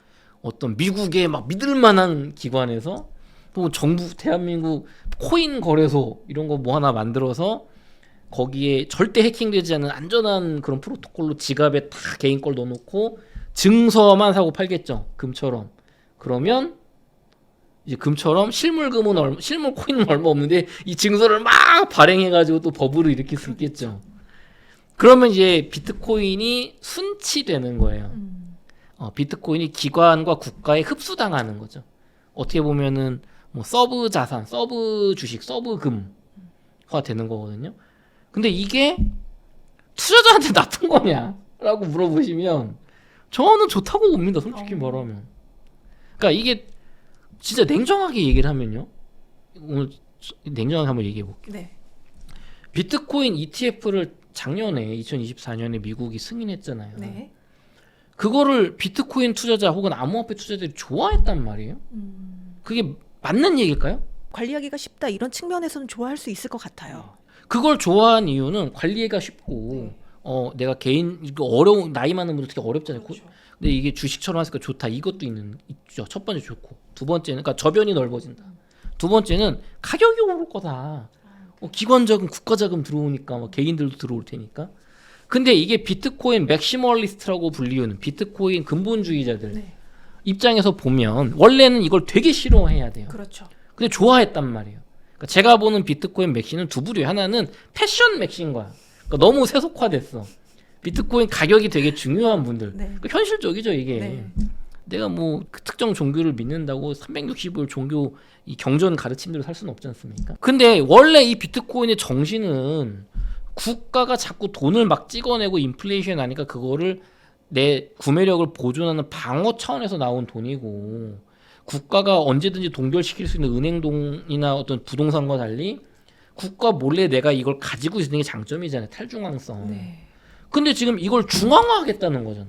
어떤 미국의 막 믿을만한 기관에서 또 정부 대한민국 코인 거래소 이런 거 뭐 하나 만들어서 거기에 절대 해킹되지 않는 안전한 그런 프로토콜로 지갑에 다 개인 걸 넣어놓고 증서만 사고 팔겠죠 금처럼. 그러면 이제 금처럼 실물 코인은 얼마 없는데 이 증서를 막 발행해가지고 또 버블을 일으킬 수 있겠죠. 그러면 이제 비트코인이 순치되는 거예요. 비트코인이 기관과 국가에 흡수당하는 거죠. 어떻게 보면은 뭐 서브 자산, 서브 주식, 서브 금화 되는 거거든요. 근데 이게 투자자한테 나쁜 거냐라고 물어보시면 저는 좋다고 봅니다. 솔직히 말하면. 그러니까 이게 진짜 냉정하게 얘기를 하면요. 오늘 냉정하게 한번 얘기해 볼게요. 네. 비트코인 ETF를 작년에 2024년에 미국이 승인했잖아요. 네. 그거를 비트코인 투자자 혹은 암호화폐 투자자들이 좋아했단 말이에요. 그게 맞는 얘기일까요? 관리하기가 쉽다 이런 측면에서는 좋아할 수 있을 것 같아요. 그걸 좋아한 이유는 관리가 쉽고 내가 개인 이거 어려운 나이 많은 분들 특히 어렵잖아요. 그렇죠. 근데 이게 주식처럼 하니까 좋다. 이것도 있죠. 첫 번째 좋고 두 번째는 그러니까 저변이 넓어진다. 두 번째는 가격이 오를 거다. 기관 자금, 국가 자금 들어오니까 개인들도 들어올 테니까. 근데 이게 비트코인 맥시멀리스트라고 불리우는 비트코인 근본주의자들 네. 입장에서 보면 원래는 이걸 되게 싫어해야 돼요. 그렇죠. 근데 좋아했단 말이에요. 그러니까 제가 보는 비트코인 맥시는 두 부류예요. 하나는 패션 맥시인 거야. 그러니까 너무 세속화됐어. 비트코인 가격이 되게 중요한 분들. 네. 그러니까 현실적이죠 이게. 네. 내가 뭐 그 특정 종교를 믿는다고 365일 종교 이 경전 가르침대로 살 수는 없지 않습니까? 근데 원래 이 비트코인의 정신은 국가가 자꾸 돈을 막 찍어내고 인플레이션 하니까 그거를 내 구매력을 보존하는 방어 차원에서 나온 돈이고 국가가 언제든지 동결시킬 수 있는 은행동이나 어떤 부동산과 달리 국가 몰래 내가 이걸 가지고 있는 게 장점이잖아요. 탈중앙성. 네. 근데 지금 이걸 중앙화하겠다는 거잖아.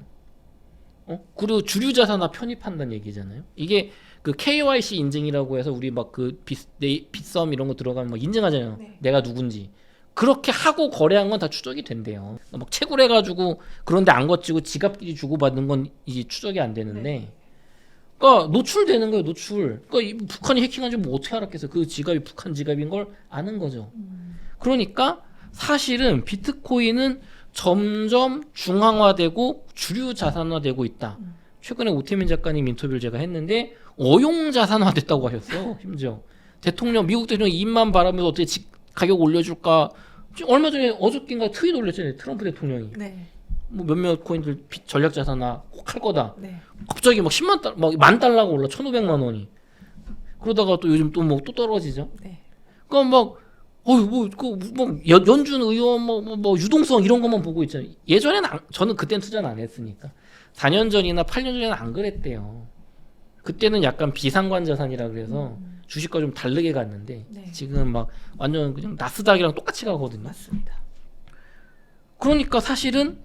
그리고 주류자산화 편입한다는 얘기잖아요. 이게 그 KYC 인증이라고 해서 우리 막 그 빗썸 이런 거 들어가면 막 인증하잖아요. 네. 내가 누군지. 그렇게 하고 거래한 건 다 추적이 된대요. 막 채굴해가지고 그런데 안 거치고 지갑끼리 주고받는 건 이제 추적이 안 되는데, 네. 그러니까 노출되는 거예요. 노출. 그러니까 이 북한이 해킹한지 뭐 어떻게 알았겠어요. 그 지갑이 북한 지갑인 걸 아는 거죠. 그러니까 사실은 비트코인은 점점 중앙화되고 주류 자산화되고 있다. 최근에 오태민 작가님 인터뷰를 제가 했는데 어용 자산화됐다고 하셨어. 심지어 미국 대통령 입만 바라면서 어떻게 가격 올려줄까. 지금 얼마 전에 어저께인가 트윗 올렸잖아요. 트럼프 대통령이 네. 뭐 몇몇 코인들 전략 자산화 꼭 할 거다. 네. 갑자기 막 10만 달러, 막 10,000달러가 올라 1,500만 원이. 그러다가 또 요즘 또 뭐 또 떨어지죠. 네. 그러니까 막 연준 의원 뭐 유동성 이런 것만 보고 있잖아요. 예전에는 저는 그땐 투자는 안 했으니까 4년 전이나 8년 전에는 안 그랬대요. 그때는 약간 비상관 자산이라 그래서 주식과 좀 다르게 갔는데 네. 지금 막 완전 그냥 나스닥이랑 똑같이 가거든요. 맞습니다. 그러니까 사실은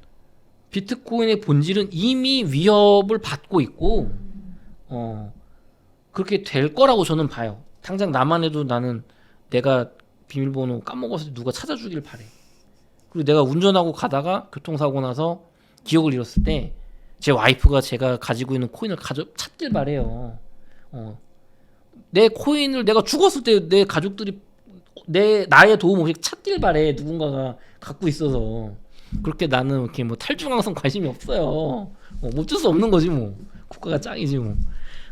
비트코인의 본질은 이미 위협을 받고 있고 그렇게 될 거라고 저는 봐요. 당장 나만 해도 나는 내가 비밀번호 까먹어서 누가 찾아주길 바래. 그리고 내가 운전하고 가다가 교통사고 나서 기억을 잃었을 때 제 와이프가 제가 가지고 있는 코인을 찾길 바래요. 내 코인을 내가 죽었을 때 내 가족들이 나의 도움 없이 찾길 바래. 누군가가 갖고 있어서. 그렇게 나는 이렇게 뭐 탈중앙성 관심이 없어요. 뭐 어쩔 수 없는 거지 뭐. 국가가 짱이지 뭐.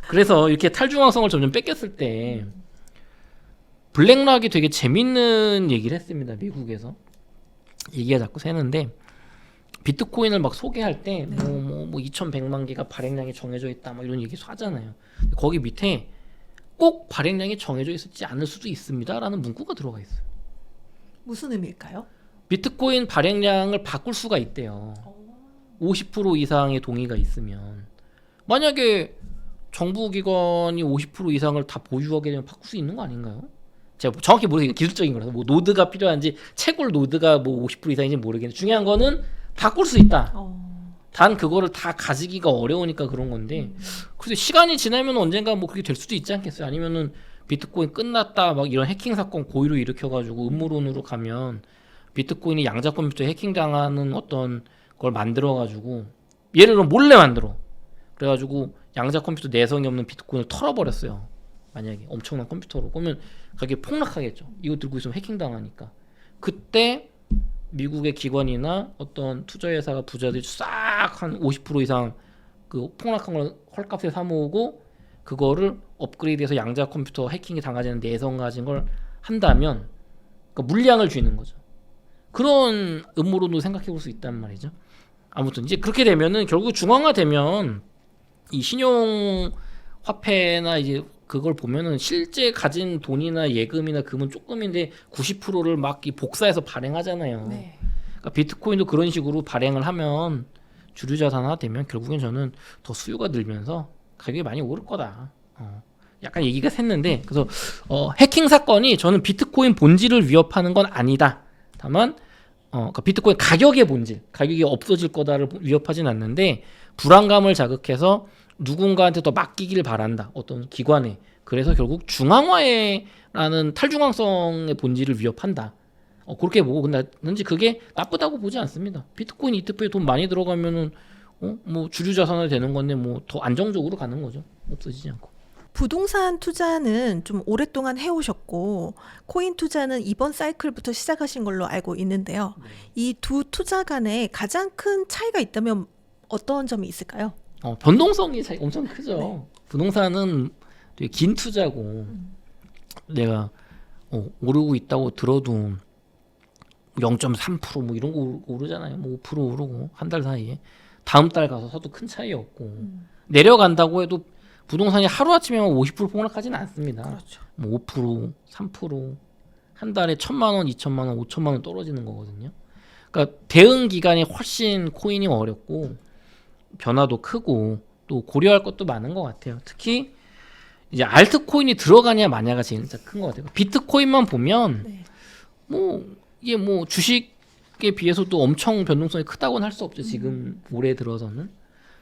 그래서 이렇게 탈중앙성을 점점 뺏겼을 때 블랙락이 되게 재밌는 얘기를 했습니다. 미국에서. 얘기가 자꾸 새는데 비트코인을 막 소개할 때 뭐 2,100만 개가 발행량이 정해져 있다 뭐 이런 얘기 하잖아요. 거기 밑에 꼭 발행량이 정해져 있지 않을 수도 있습니다라는 문구가 들어가 있어요. 무슨 의미일까요? 비트코인 발행량을 바꿀 수가 있대요. 50% 이상의 동의가 있으면. 만약에 정부기관이 50% 이상을 다 보유하게 되면 바꿀 수 있는 거 아닌가요? 제가 정확히 모르겠어요. 기술적인 거라서 뭐 노드가 필요한지 채굴 노드가 뭐 50% 이상인지 모르겠는데 중요한 거는 바꿀 수 있다. 단 그거를 다 가지기가 어려우니까 그런 건데 그래서 시간이 지나면 언젠가 뭐 그렇게 될 수도 있지 않겠어요? 아니면은 비트코인 끝났다 막 이런 해킹 사건 고의로 일으켜가지고 음모론으로 가면 비트코인이 양자 컴퓨터에 해킹당하는 어떤 걸 만들어가지고 예를 들어 몰래 만들어 그래가지고 양자 컴퓨터 내성이 없는 비트코인을 털어버렸어요. 만약에 엄청난 컴퓨터로 그러면 가격이 폭락하겠죠. 이거 들고 있으면 해킹당하니까. 그때 미국의 기관이나 어떤 투자회사가 부자들이 싹 한 50% 이상 그 폭락한 걸 헐값에 사모으고 그거를 업그레이드해서 양자 컴퓨터 해킹이 당하지 않는 내성 가진 걸 한다면 그러니까 물량을 쥐는 거죠. 그런 음모론도 생각해 볼 수 있단 말이죠. 아무튼 이제 그렇게 되면은 결국 중앙화되면 이 신용 화폐나 이제 그걸 보면은 실제 가진 돈이나 예금이나 금은 조금인데 90%를 막 이 복사해서 발행하잖아요. 네. 그러니까 비트코인도 그런 식으로 발행을 하면 주류 자산화 되면 결국엔 저는 더 수요가 늘면서 가격이 많이 오를 거다. 약간 얘기가 샜는데 그래서 해킹 사건이 저는 비트코인 본질을 위협하는 건 아니다. 다만 그러니까 비트코인 가격의 본질, 가격이 없어질 거다를 위협하진 않는데 불안감을 자극해서 누군가한테 더 맡기길 바란다. 어떤 기관에. 그래서 결국 중앙화라는 탈중앙성의 본질을 위협한다. 그렇게 보고 근데 그게 나쁘다고 보지 않습니다. 비트코인 ETF에 돈 많이 들어가면은 뭐 주류 자산화 되는 건데 뭐 더 안정적으로 가는 거죠. 없어지지 않고. 부동산 투자는 좀 오랫동안 해오셨고 코인 투자는 이번 사이클부터 시작하신 걸로 알고 있는데요. 이 두 투자 간에 가장 큰 차이가 있다면 어떤 점이 있을까요? 변동성이 엄청 크죠. 부동산은 되게 긴 투자고 내가 오르고 있다고 들어도 0.3% 뭐 이런 거 오르잖아요. 뭐 5% 오르고 한 달 사이에 다음 달 가서 사도 큰 차이 없고 내려간다고 해도 부동산이 하루아침에 50% 폭락하지는 않습니다. 그렇죠. 뭐 5%, 3%, 한 달에 1,000만 원, 2,000만 원, 5,000만 원 떨어지는 거거든요. 그러니까 대응 기간이 훨씬 코인이 어렵고 변화도 크고 또 고려할 것도 많은 것 같아요. 특히 이제 알트코인이 들어가냐 마냐가 제일 큰 것 같아요. 비트코인만 보면 네. 뭐 이게 뭐 주식에 비해서도 엄청 변동성이 크다고는 할 수 없죠. 지금 올해 들어서는.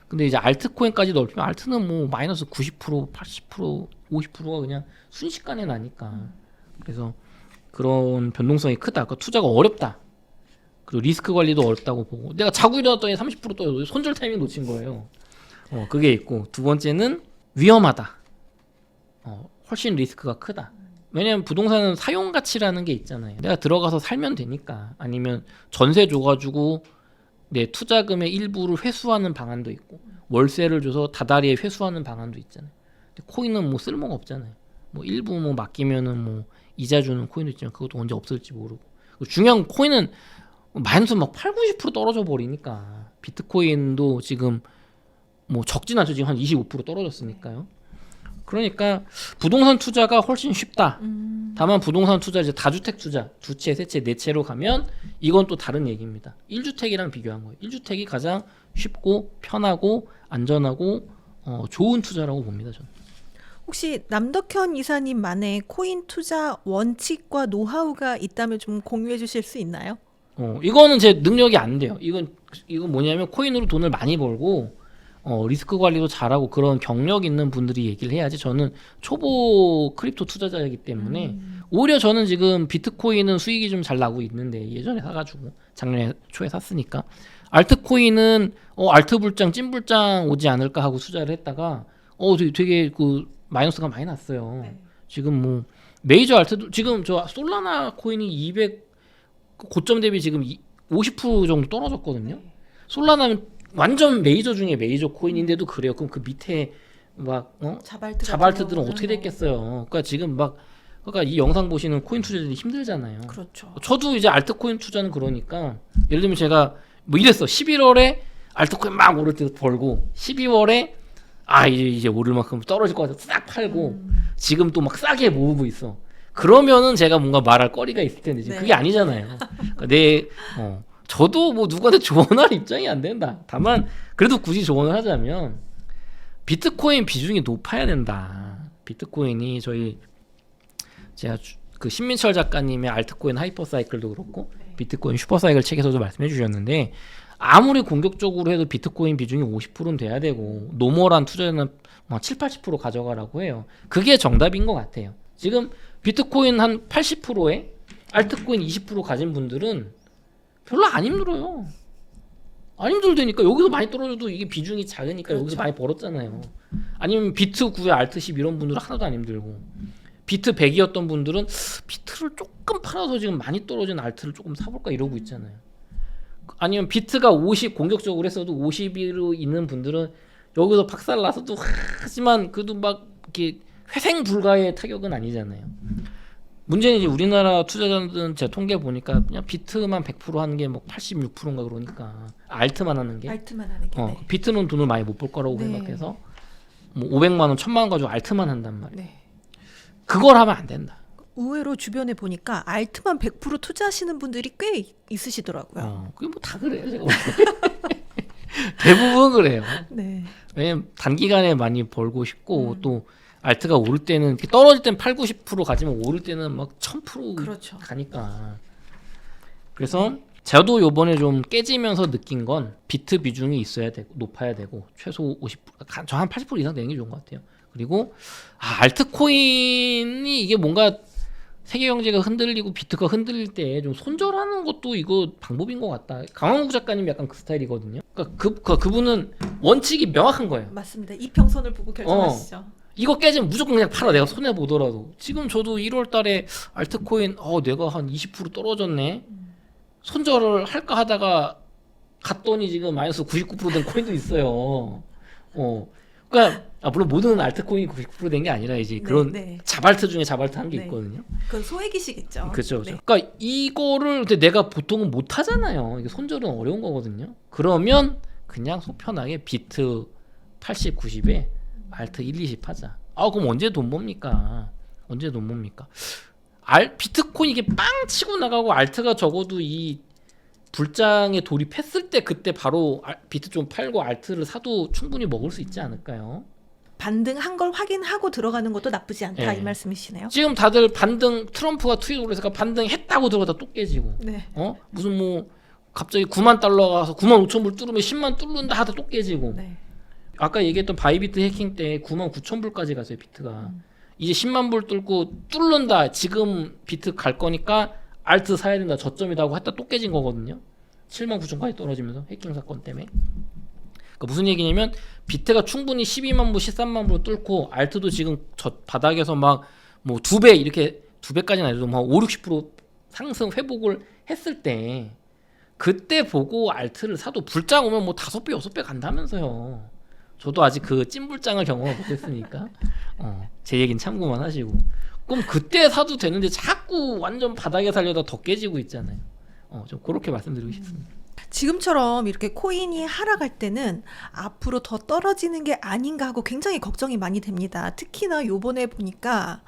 근데 이제 알트코인까지 넓히면 알트는 뭐 마이너스 90%, 80%, 50%가 그냥 순식간에 나니까. 그래서 그런 변동성이 크다. 그러니까 투자가 어렵다. 그리고 리스크 관리도 어렵다고 보고 내가 자고 일어났더니 30% 떠요. 손절 타이밍 놓친 거예요. 그게 있고 두 번째는 위험하다. 훨씬 리스크가 크다. 왜냐면 부동산은 사용 가치라는 게 있잖아요. 내가 들어가서 살면 되니까. 아니면 전세 줘가지고 내 투자금의 일부를 회수하는 방안도 있고 월세를 줘서 다달이에 회수하는 방안도 있잖아요. 근데 코인은 뭐 쓸모가 없잖아요. 뭐 일부 뭐 맡기면은 뭐 이자 주는 코인도 있지만 그것도 언제 없을지 모르고. 중요한 건 코인은 마이너스 막 8, 90% 떨어져 버리니까. 비트코인도 지금 뭐 적진 않죠. 지금 한 25% 떨어졌으니까요. 그러니까 부동산 투자가 훨씬 쉽다. 다만 부동산 투자 이제 다주택 투자, 두 채, 세 채, 네 채로 가면 이건 또 다른 얘기입니다. 1주택이랑 비교한 거예요. 1주택이 가장 쉽고 편하고 안전하고 좋은 투자라고 봅니다. 저는. 혹시 남덕현 이사님만의 코인 투자 원칙과 노하우가 있다면 좀 공유해 주실 수 있나요? 이거는 제 능력이 안 돼요. 이건 뭐냐면 코인으로 돈을 많이 벌고 리스크 관리도 잘하고 그런 경력 있는 분들이 얘기를 해야지. 저는 초보 크립토 투자자이기 때문에 오히려 저는 지금 비트코인은 수익이 좀 잘 나고 있는데 예전에 사가지고 작년 초에 샀으니까 알트코인은 알트 불장 찐불장 오지 않을까 하고 투자를 했다가 되게 그 마이너스가 많이 났어요. 네. 지금 뭐 메이저 알트도 지금 저 솔라나 코인이 200 고점 대비 지금 50% 정도 떨어졌거든요. 솔라나는 완전 메이저 중에 메이저 코인인데도 그래요. 그럼 그 밑에 막 자발트들은 어떻게 됐겠어요. 그러니까 지금 그러니까 이 영상 보시는 코인 투자자들이 힘들잖아요. 그렇죠. 저도 이제 알트코인 투자는 그러니까 예를 들면 제가 뭐 이랬어. 11월에 알트코인 막 오를 때 벌고 12월에 이제 오를 만큼 떨어질 것 같아서 싹 팔고 지금 또 막 싸게 모으고 있어. 그러면은 제가 뭔가 말할 거리가 있을 텐데 지금 네. 그게 아니잖아요. 그러니까 저도 뭐 누구한테 조언할 입장이 안 된다. 다만 그래도 굳이 조언을 하자면 비트코인 비중이 높아야 된다. 비트코인이 제가 그 신민철 작가님의 알트코인 하이퍼사이클도 그렇고 비트코인 슈퍼사이클 책에서도 말씀해 주셨는데 아무리 공격적으로 해도 비트코인 비중이 50%는 돼야 되고 노멀한 투자는 7, 80% 가져가라고 해요. 그게 정답인 것 같아요. 지금 비트코인 한 80%에 알트코인 20% 가진 분들은 별로 안 힘들어요. 안 힘들다니까. 여기서 많이 떨어져도 이게 비중이 작으니까 그렇죠. 여기서 많이 벌었잖아요. 아니면 비트 9에 알트 10 이런 분들은 하나도 안 힘들고 비트 100이었던 분들은 비트를 조금 팔아서 지금 많이 떨어진 알트를 조금 사볼까 이러고 있잖아요. 아니면 비트가 50 공격적으로 했어도 50으로 있는 분들은 여기서 박살나서도 하지만 그래도 막 이렇게 회생 불가의 타격은 아니잖아요. 문제는 이제 우리나라 투자자들은 제가 통계 보니까 그냥 비트만 100% 하는 게 뭐 86%인가 그러니까 알트만 하는 게 알트만 하는 게. 네. 비트는 돈을 많이 못 벌 거라고 네. 생각해서 뭐 500만 원, 1000만 원 가지고 알트만 한단 말이에요. 네. 그걸 하면 안 된다. 의외로 주변에 보니까 알트만 100% 투자하시는 분들이 꽤 있으시더라고요. 그게 뭐 다 그래요. 제가 볼 때. 대부분 그래요. 네. 왜냐면 단기간에 많이 벌고 싶고 또 알트가 오를 때는 이렇게 떨어질 땐 8, 90% 가지만 오를 때는 막 1000% 그렇죠. 가니까. 그래서 저도 요번에 좀 깨지면서 느낀 건 비트 비중이 있어야 되고 높아야 되고 최소 50%, 저 한 80% 이상 되는 게 좋은 것 같아요. 그리고 알트코인이 이게 뭔가 세계 경제가 흔들리고 비트가 흔들릴 때 좀 손절하는 것도 이거 방법인 것 같다. 강원국 작가님 약간 그 스타일이거든요. 그러니까 그분은 원칙이 명확한 거예요. 맞습니다. 이평선을 보고 결정하시죠. 이거 깨지면 무조건 그냥 팔아. 내가 손해 보더라도. 지금 저도 1월 달에 알트코인 내가 한 20% 떨어졌네. 손절을 할까 하다가 갔더니 지금 마이너스 99%된 코인도 있어요. 그러니까 물론 모든 알트코인이 99% 된 게 아니라 이제 그런 네. 자발트 중에 자발트 한 게 네. 있거든요. 그건 소액이시겠죠. 그렇죠. 네. 그러니까 이거를 근데 내가 보통은 못 하잖아요. 이게 손절은 어려운 거거든요. 그러면 그냥 속 편하게 비트 80, 90에 알트 1, 20 하자. 그럼 언제 돈 봅니까? 언제 돈 봅니까? 비트코인 이게 빵 치고 나가고 알트가 적어도 이 불장에 돌입했을 때 그때 바로 비트 좀 팔고 알트를 사도 충분히 먹을 수 있지 않을까요? 반등한 걸 확인하고 들어가는 것도 나쁘지 않다 네. 이 말씀이시네요. 지금 다들 반등 트럼프가 트윗으로 해서 반등했다고 들어가다 또 깨지고 네. 무슨 뭐 갑자기 9만 달러 가서 9만 5천 불 뚫으면 10만 뚫는다 하다 또 깨지고 네. 아까 얘기했던 바이비트 해킹 때 9만 9천 불까지 갔어요 비트가. 이제 10만 불 뚫고 뚫는다 지금 비트 갈 거니까 알트 사야 된다 저점이다 하고 했다 또 깨진 거거든요. 7만 9천까지 떨어지면서 해킹 사건 때문에. 그러니까 무슨 얘기냐면 비트가 충분히 12만 불 13만 불 뚫고 알트도 지금 저 바닥에서 막 뭐 2배 이렇게 2배까지는 아니어도 막 5, 60% 상승 회복을 했을 때 그때 보고 알트를 사도 불장 오면 뭐 5배 6배 간다면서요. 저도 아직 그 찐불장을 경험을 못했으니까 제 얘기는 참고만 하시고. 그럼 그때 사도 되는데 자꾸 완전 바닥에 살려다 더 깨지고 있잖아요. 좀 그렇게 말씀드리고 싶습니다. 지금처럼 이렇게 코인이 하락할 때는 앞으로 더 떨어지는 게 아닌가 하고 굉장히 걱정이 많이 됩니다. 특히나 요번에 보니까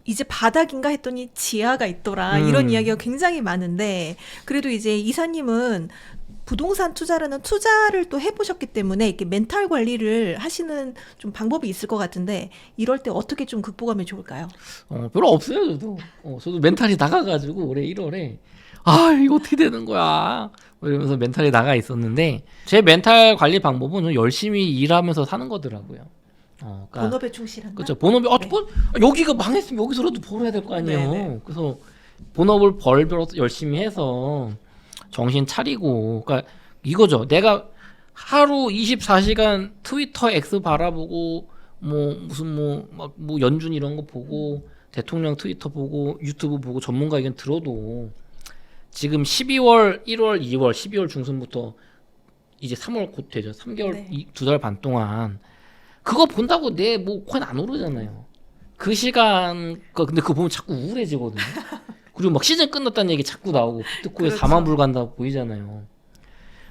이제 바닥인가 했더니 지하가 있더라 이런 이야기가 굉장히 많은데 그래도 이제 이사님은 부동산 투자라는 투자를 또 해보셨기 때문에 이렇게 멘탈 관리를 하시는 좀 방법이 있을 것 같은데 이럴 때 어떻게 좀 극복하면 좋을까요? 별로 없어요 저도. 저도 멘탈이 나가가지고 올해 1월에 이거 어떻게 되는 거야 이러면서 멘탈이 나가 있었는데 제 멘탈 관리 방법은 좀 열심히 일하면서 사는 거더라고요. 그러니까 본업에 충실한다. 그렇죠. 본업이 네. 여기가 망했으면 여기서라도 벌어야 될 거 아니에요. 네네. 그래서 본업을 벌어서 열심히 해서 정신 차리고, 그러니까 이거죠. 내가 하루 24시간 트위터 X 바라보고 뭐 무슨 뭐 연준 이런 거 보고 대통령 트위터 보고 유튜브 보고 전문가 의견 들어도 지금 12월, 1월, 2월, 12월 중순부터 이제 3월 곧 되죠. 3개월, 네. 2달 반 동안 그거 본다고 내 뭐 코인 안 오르잖아요. 그 시간 근데 그거 보면 자꾸 우울해지거든요. 그리고 막 시즌 끝났다는 얘기 자꾸 나오고 비트코인 그렇죠. 4만 불 간다 보이잖아요.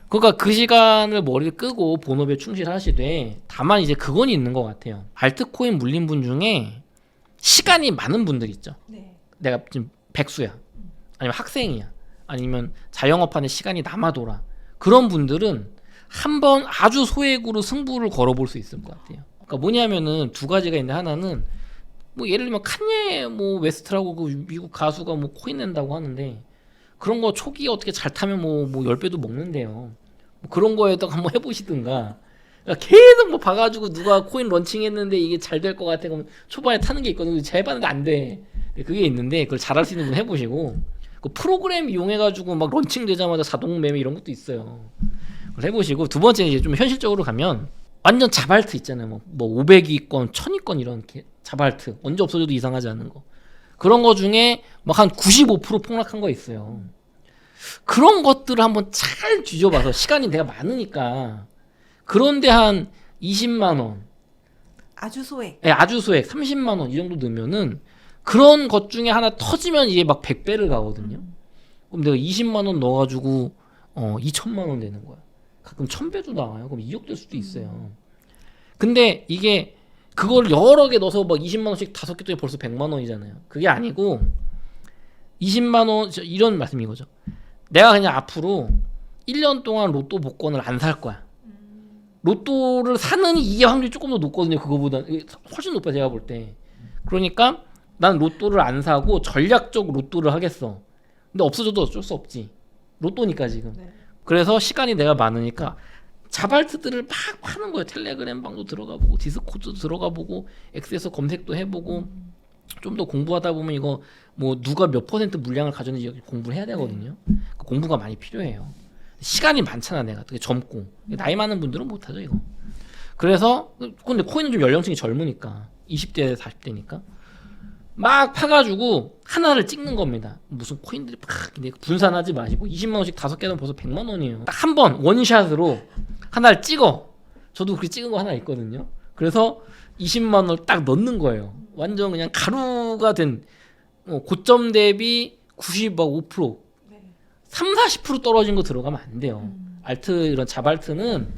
그러니까 그 시간을 머리를 끄고 본업에 충실하시되 다만 이제 그건 있는 것 같아요. 알트코인 물린 분 중에 시간이 많은 분들 있죠. 네. 내가 지금 백수야 아니면 학생이야 아니면 자영업하는 시간이 남아돌아 그런 분들은 한번 아주 소액으로 승부를 걸어볼 수 있을 것 같아요. 그러니까 뭐냐면은 두 가지가 있는데 하나는 뭐 예를 들면 칸예 웨스트라고 그 미국 가수가 뭐 코인 낸다고 하는데 그런 거 초기에 어떻게 잘 타면 뭐 10배도 먹는데요. 뭐 그런 거에다가 한번 해보시든가. 그러니까 계속 뭐 봐가지고 누가 코인 런칭했는데 이게 잘 될 것 같아 그러면 초반에 타는 게 있거든요. 제가 해봤는데 안 돼. 그게 있는데 그걸 잘할 수 있는 분 해보시고 그 프로그램 이용해가지고 막 런칭되자마자 자동 매매 이런 것도 있어요. 그걸 해보시고 두 번째 이제 좀 현실적으로 가면 완전 자발트 있잖아요. 뭐 500위권, 1000위권 이런 자발트 언제 없어져도 이상하지 않은 거 그런 거 중에 막 한 95% 폭락한 거 있어요. 그런 것들을 한번 잘 뒤져봐서 시간이 내가 많으니까 그런데 한 20만 원, 아주 소액. 아주 소액 30만 원 이 정도 넣으면은 그런 것 중에 하나 터지면 이게 막 100배를 가거든요. 그럼 내가 20만 원 넣어가지고 2천만 원 되는 거야. 가끔 1000배도 나와요. 그럼 2억 될 수도 있어요. 근데 이게 그걸 여러 개 넣어서 막 20만 원씩 5개 동에 벌써 100만 원이잖아요. 그게 아니고 20만 원 이런 말씀인 거죠. 내가 그냥 앞으로 1년 동안 로또 복권을 안 살 거야. 로또를 사는 이게 확률이 조금 더 높거든요. 그거보다 훨씬 높아 제가 볼 때. 그러니까 난 로또를 안 사고 전략적 로또를 하겠어. 근데 없어져도 어쩔 수 없지. 로또니까 지금. 네. 그래서 시간이 내가 많으니까 자발트들을 막 파는 거예요. 텔레그램 방도 들어가 보고 디스코드도 들어가 보고 엑스에서 검색도 해보고 좀 더 공부하다 보면 이거 뭐 누가 몇 퍼센트 물량을 가졌는지 공부를 해야 되거든요. 그 공부가 많이 필요해요. 시간이 많잖아 내가 되게 젊고 나이 많은 분들은 못하죠 이거. 그래서 근데 코인은 좀 연령층이 젊으니까 20대 40대니까 막 파가지고 하나를 찍는 겁니다. 무슨 코인들이 막 분산하지 마시고 20만 원씩 5개는 벌써 100만 원이에요. 딱 한 번 원샷으로 하나를 찍어. 저도 그렇게 찍은 거 하나 있거든요. 그래서 20만 원을 딱 넣는 거예요. 완전 그냥 가루가 된 고점 대비 95% 30-40% 떨어진 거 들어가면 안 돼요. 알트 이런 자발트는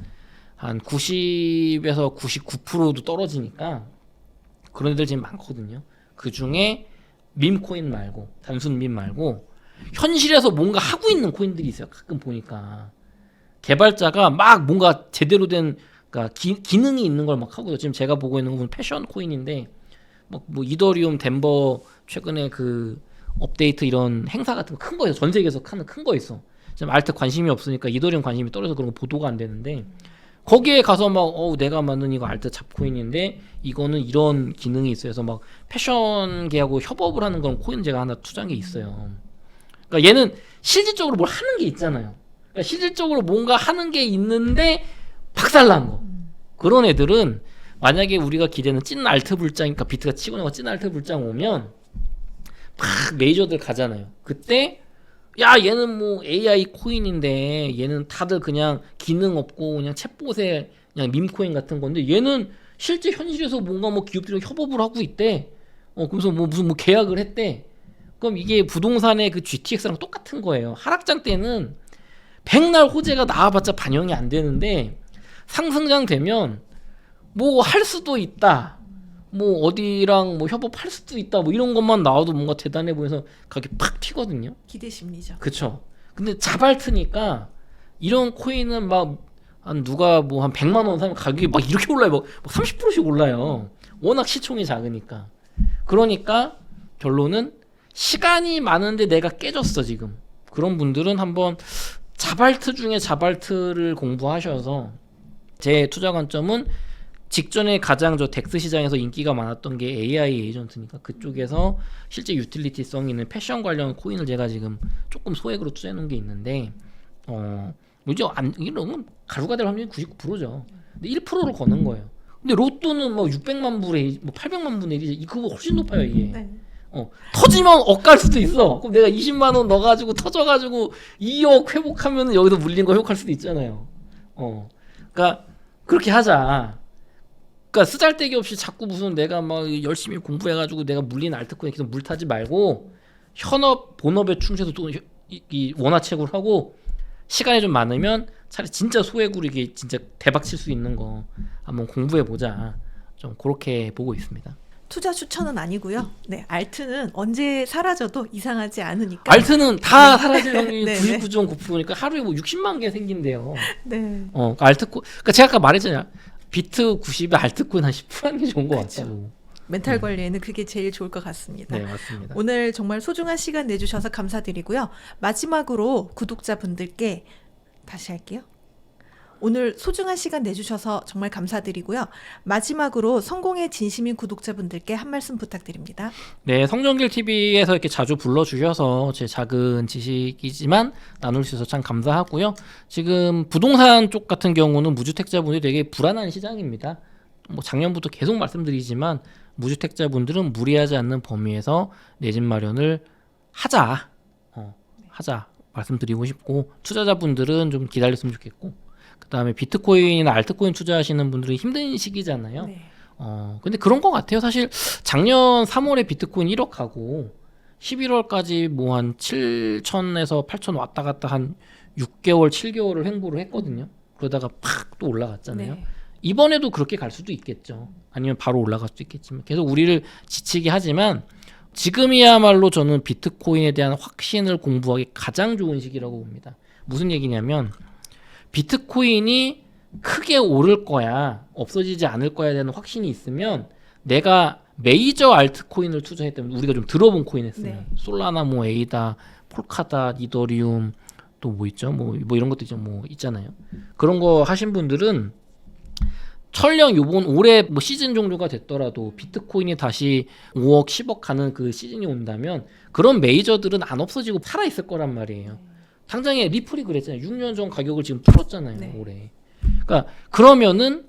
한 90에서 99%도 떨어지니까 그런 애들 지금 많거든요. 그 중에 밈 코인 말고 단순 밈 말고 현실에서 뭔가 하고 있는 코인들이 있어요. 가끔 보니까 개발자가 막 뭔가 제대로 된 그러니까 기능이 있는 걸 막 하고요. 지금 제가 보고 있는 건 패션 코인인데 뭐 이더리움 덴버 최근에 그 업데이트 이런 행사 같은 거 큰 거 있어. 전 세계에서 하는 큰 거 있어. 지금 알트 관심이 없으니까 이더리움 관심이 떨어져서 그런 거 보도가 안 되는데 거기에 가서 막 내가 만든 이거 알트 잡코인인데 이거는 이런 기능이 있어요. 그래서 막 패션계하고 협업을 하는 그런 코인 제가 하나 투자한 게 있어요. 그러니까 얘는 실질적으로 뭘 하는 게 있잖아요. 그러니까 실질적으로 뭔가 하는 게 있는데 박살난 거. 그런 애들은 만약에 우리가 기대는 찐 알트 불장, 그러니까 비트가 치고 나고 찐 알트 불장 오면 막 메이저들 가잖아요. 그때 야 얘는 뭐 AI 코인인데 얘는 다들 그냥 기능 없고 그냥 챗봇에 그냥 밈코인 같은 건데 얘는 실제 현실에서 뭔가 뭐 기업들이랑 협업을 하고 있대. 그래서 뭐 무슨 뭐 계약을 했대. 그럼 이게 부동산의 그 GTX랑 똑같은 거예요. 하락장 때는 백날 호재가 나와봤자 반영이 안 되는데 상승장 되면 뭐 할 수도 있다. 뭐 어디랑 뭐 협업할 수도 있다. 뭐 이런 것만 나와도 뭔가 대단해 보여서 가격이 팍 튀거든요. 기대 심리죠. 그쵸. 근데 자발트니까 이런 코인은 막 한 누가 뭐 한 100만 원 사면 가격이 막 이렇게 올라요. 막 30%씩 올라요. 워낙 시총이 작으니까. 그러니까 결론은 시간이 많은데 내가 깨졌어 지금. 그런 분들은 한번 자발트 중에 자발트를 공부하셔서 제 투자 관점은 직전에 가장 저 덱스 시장에서 인기가 많았던 게 AI 에이전트니까 그쪽에서 실제 유틸리티성 있는 패션 관련 코인을 제가 지금 조금 소액으로 투자해 놓은 게 있는데 뭐죠? 이런 가루가 될 확률이 99%죠. 근데 1%를 거는 거예요. 근데 로또는 뭐 600만 불에 뭐 800만 분의 1이지 그거 훨씬 높아요 이게. 네. 터지면 억갈 수도 있어. 그럼 내가 20만 원 넣어가지고 터져가지고 2억 회복하면 여기서 물린 거 회복할 수도 있잖아요. 그러니까 그렇게 하자. 그러니까 쓰잘데기 없이 자꾸 무슨 내가 막 열심히 공부해가지고 내가 물린 알트코인에 계속 물타지 말고 현업 본업에 충실해서 또 이 원화채굴 하고 시간이 좀 많으면 차라리 진짜 소액으로 이게 진짜 대박 칠 수 있는 거 한번 공부해 보자. 좀 그렇게 보고 있습니다. 투자 추천은 아니고요. 네, 알트는 언제 사라져도 이상하지 않으니까. 알트는 다 사라질 확률이 네, 99.9%니까 하루에 뭐 60만 개 생긴대요. 네. 알트코. 그러니까 제가 아까 말했잖아요. 비트 90에 알트코인 한 10% 하는 게 좋은 것 그렇죠. 같다고. 멘탈 관리에는 그게 제일 좋을 것 같습니다. 네, 맞습니다. 오늘 정말 소중한 시간 내주셔서 감사드리고요. 마지막으로 구독자분들께 다시 할게요. 오늘 소중한 시간 내주셔서 정말 감사드리고요. 마지막으로 성공의 진심인 구독자분들께 한 말씀 부탁드립니다. 네, 성정길 TV에서 이렇게 자주 불러주셔서 제 작은 지식이지만 나눌 수 있어서 참 감사하고요. 지금 부동산 쪽 같은 경우는 무주택자분들이 되게 불안한 시장입니다. 뭐 작년부터 계속 말씀드리지만 무주택자분들은 무리하지 않는 범위에서 내 집 마련을 하자, 하자 말씀드리고 싶고 투자자분들은 좀 기다렸으면 좋겠고. 그 다음에 비트코인이나 알트코인 투자하시는 분들이 힘든 시기잖아요. 네. 근데 그런 것 같아요. 사실 작년 3월에 비트코인 1억 가고 11월까지 뭐 한 7천에서 8천 왔다 갔다 한 6개월, 7개월을 횡보를 했거든요. 그러다가 팍 또 올라갔잖아요. 네. 이번에도 그렇게 갈 수도 있겠죠. 아니면 바로 올라갈 수도 있겠지만 계속 우리를 지치게 하지만 지금이야말로 저는 비트코인에 대한 확신을 공부하기 가장 좋은 시기라고 봅니다. 무슨 얘기냐면 비트코인이 크게 오를 거야, 없어지지 않을 거야에 대한 확신이 있으면 내가 메이저 알트코인을 투자했다면 우리가 좀 들어본 코인 했으면 네. 솔라나 뭐 에이다, 폴카다, 이더리움 또 뭐 있죠? 뭐 이런 것도 있죠. 뭐 있잖아요. 그런 거 하신 분들은 설령 요번 올해 뭐 시즌 종료가 됐더라도 비트코인이 다시 5억, 10억 가는 그 시즌이 온다면 그런 메이저들은 안 없어지고 살아 있을 거란 말이에요. 당장에 리플이 그랬잖아요. 6년 전 가격을 지금 풀었잖아요. 네. 올해. 그러니까 그러면은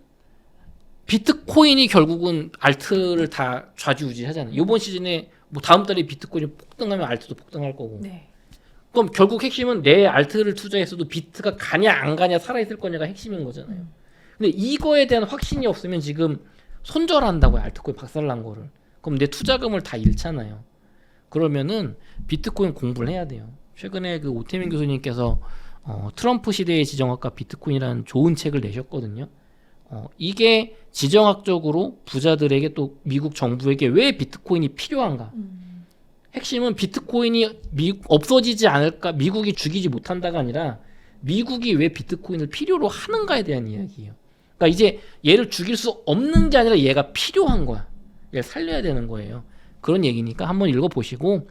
비트코인이 결국은 알트를 다 좌지우지하잖아요. 이번 시즌에 뭐 다음 달에 비트코인이 폭등하면 알트도 폭등할 거고. 네. 그럼 결국 핵심은 내 알트를 투자했어도 비트가 가냐 안 가냐 살아있을 거냐가 핵심인 거잖아요. 근데 이거에 대한 확신이 없으면 지금 손절한다고요. 알트코인 박살난 거를. 그럼 내 투자금을 다 잃잖아요. 그러면은 비트코인 공부를 해야 돼요. 최근에 그 오태민 교수님께서 트럼프 시대의 지정학과 비트코인이라는 좋은 책을 내셨거든요. 이게 지정학적으로 부자들에게 또 미국 정부에게 왜 비트코인이 필요한가? 핵심은 비트코인이 없어지지 않을까, 미국이 죽이지 못한다가 아니라 미국이 왜 비트코인을 필요로 하는가에 대한 이야기예요. 그러니까 이제 얘를 죽일 수 없는 게 아니라 얘가 필요한 거야. 얘를 살려야 되는 거예요. 그런 얘기니까 한번 읽어보시고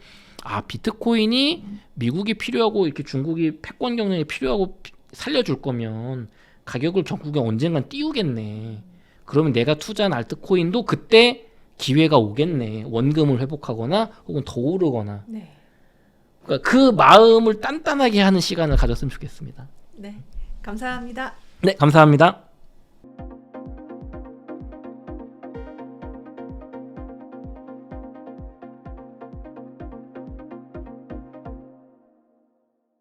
비트코인이 미국이 필요하고 이렇게 중국이 패권 경쟁이 필요하고 살려줄 거면 가격을 결국에 언젠간 띄우겠네. 그러면 내가 투자한 알트코인도 그때 기회가 오겠네. 원금을 회복하거나 혹은 더 오르거나. 네. 그러니까 그 마음을 단단하게 하는 시간을 가졌으면 좋겠습니다. 네. 감사합니다. 네, 감사합니다.